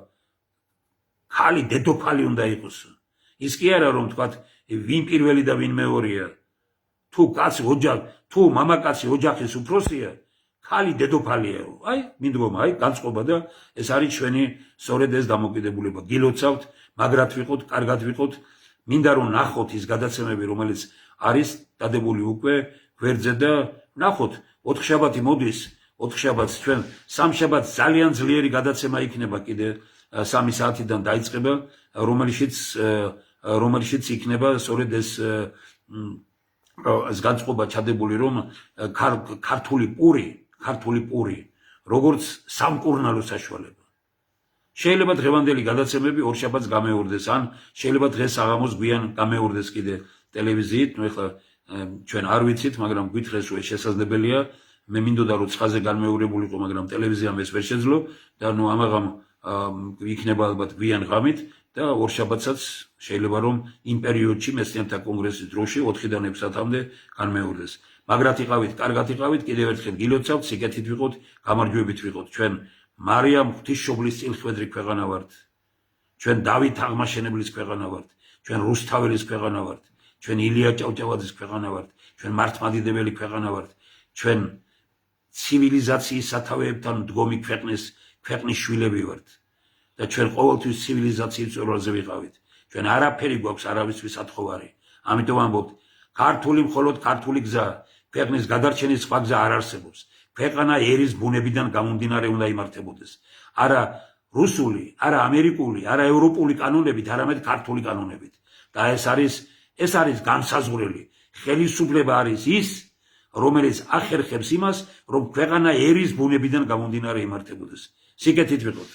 ქალი დედოფალი უნდა იყოს ის კი არა რომ თქვა ვინ პირველი და ვინ მეორეა თუ კაცი ოჯახ თუ მამაკაცი ოჯახის უფროსია ქალი დედოფალიაო აი მინდღომა აი განწყობა და ეს არის ჩვენი სწორედ ეს დამოკიდებულება გილოცავთ მაგრად ვიყოთ კარგად ვიყოთ მინდა რომ ნახოთ ის გადაცემები რომელიც არის დადებული უკვე გვერდზე და ნახოთ 4 შაბათი მოდის 4 შაბათს ჩვენ სამშაბათს ძალიან ძლიერი გადაცემა იქნება კიდე 3 საათიდან დაიწყება რომელშიც იქნება სწორედ ეს განწყობა ჩადებული რომ ქართული პური როგორც სამკურნალო საშუალება შეიძლება დღევანდელი გადაცემები 2 შაბათს გამეორდეს ან შეიძლება დღეს საღამოს გვიან გამეორდეს კიდე ტელევიზიით ნუ ეხლა ჩვენ არ ვიცით მაგრამ გითხრეს რომ ეს შესაძლებელია მე მინდოდა რომ ცხაზე განმეორებულიყო მაგრამ ტელევიზიამ ეს ვერ შეძლო და ნუ ამაღამ იქნება ალბათ გვიან ღამით და 2 შაბათსაც შეიძლება რომ იმ პერიოდში მეცნიერთა კონგრესის დროში 4-დან 6 საათამდე განმეორდეს მაგრად იყავით კარგად იყავით კიდევ ერთხელ გილოცავთ სიკეთით ვიყოთ გამარჯვებით ვიყოთ ჩვენ მარიამ ღვთისმშობლის წილხვედრი ქვეყანა ვართ ჩვენ დავით აღმაშენებლის ქვეყანა ვართ ჩვენ რუსთაველის ქვეყანა ვართ ჩვენ ილია ჭავჭავაძის ქვეყანა ვართ ჩვენ მართლმადიდებელი ქვეყანა ვართ ჩვენ ცივილიზაციის სათავეებთან მდგომი ქვეყნის შვილები ვართ და ჩვენ ყოველთვის ცივილიზაციის წვერვალზე ვიყავით ჩვენ არაფერი გვაქვს არავისთვის ათხოვარი ამიტომ ამბობთ ქართული მხოლოდ ქართული გზა ქვეყნის გადარჩენის სხვა გზა არ არსებობს ქვეყანა ერის ბუნებიდან გამომდინარე უნდა იმართებოდეს არა რუსული არა ამერიკული არა ევროპული კანონებით არამედ ქართული კანონებით და ეს არის განსაზღვრელი ხელისუფლება არის ის რომელიც ახერხებს იმას რომ ქვეყანა ერის ბუნებიდან გამომდინარე იმართებოდეს სიკეთით ვიყოთ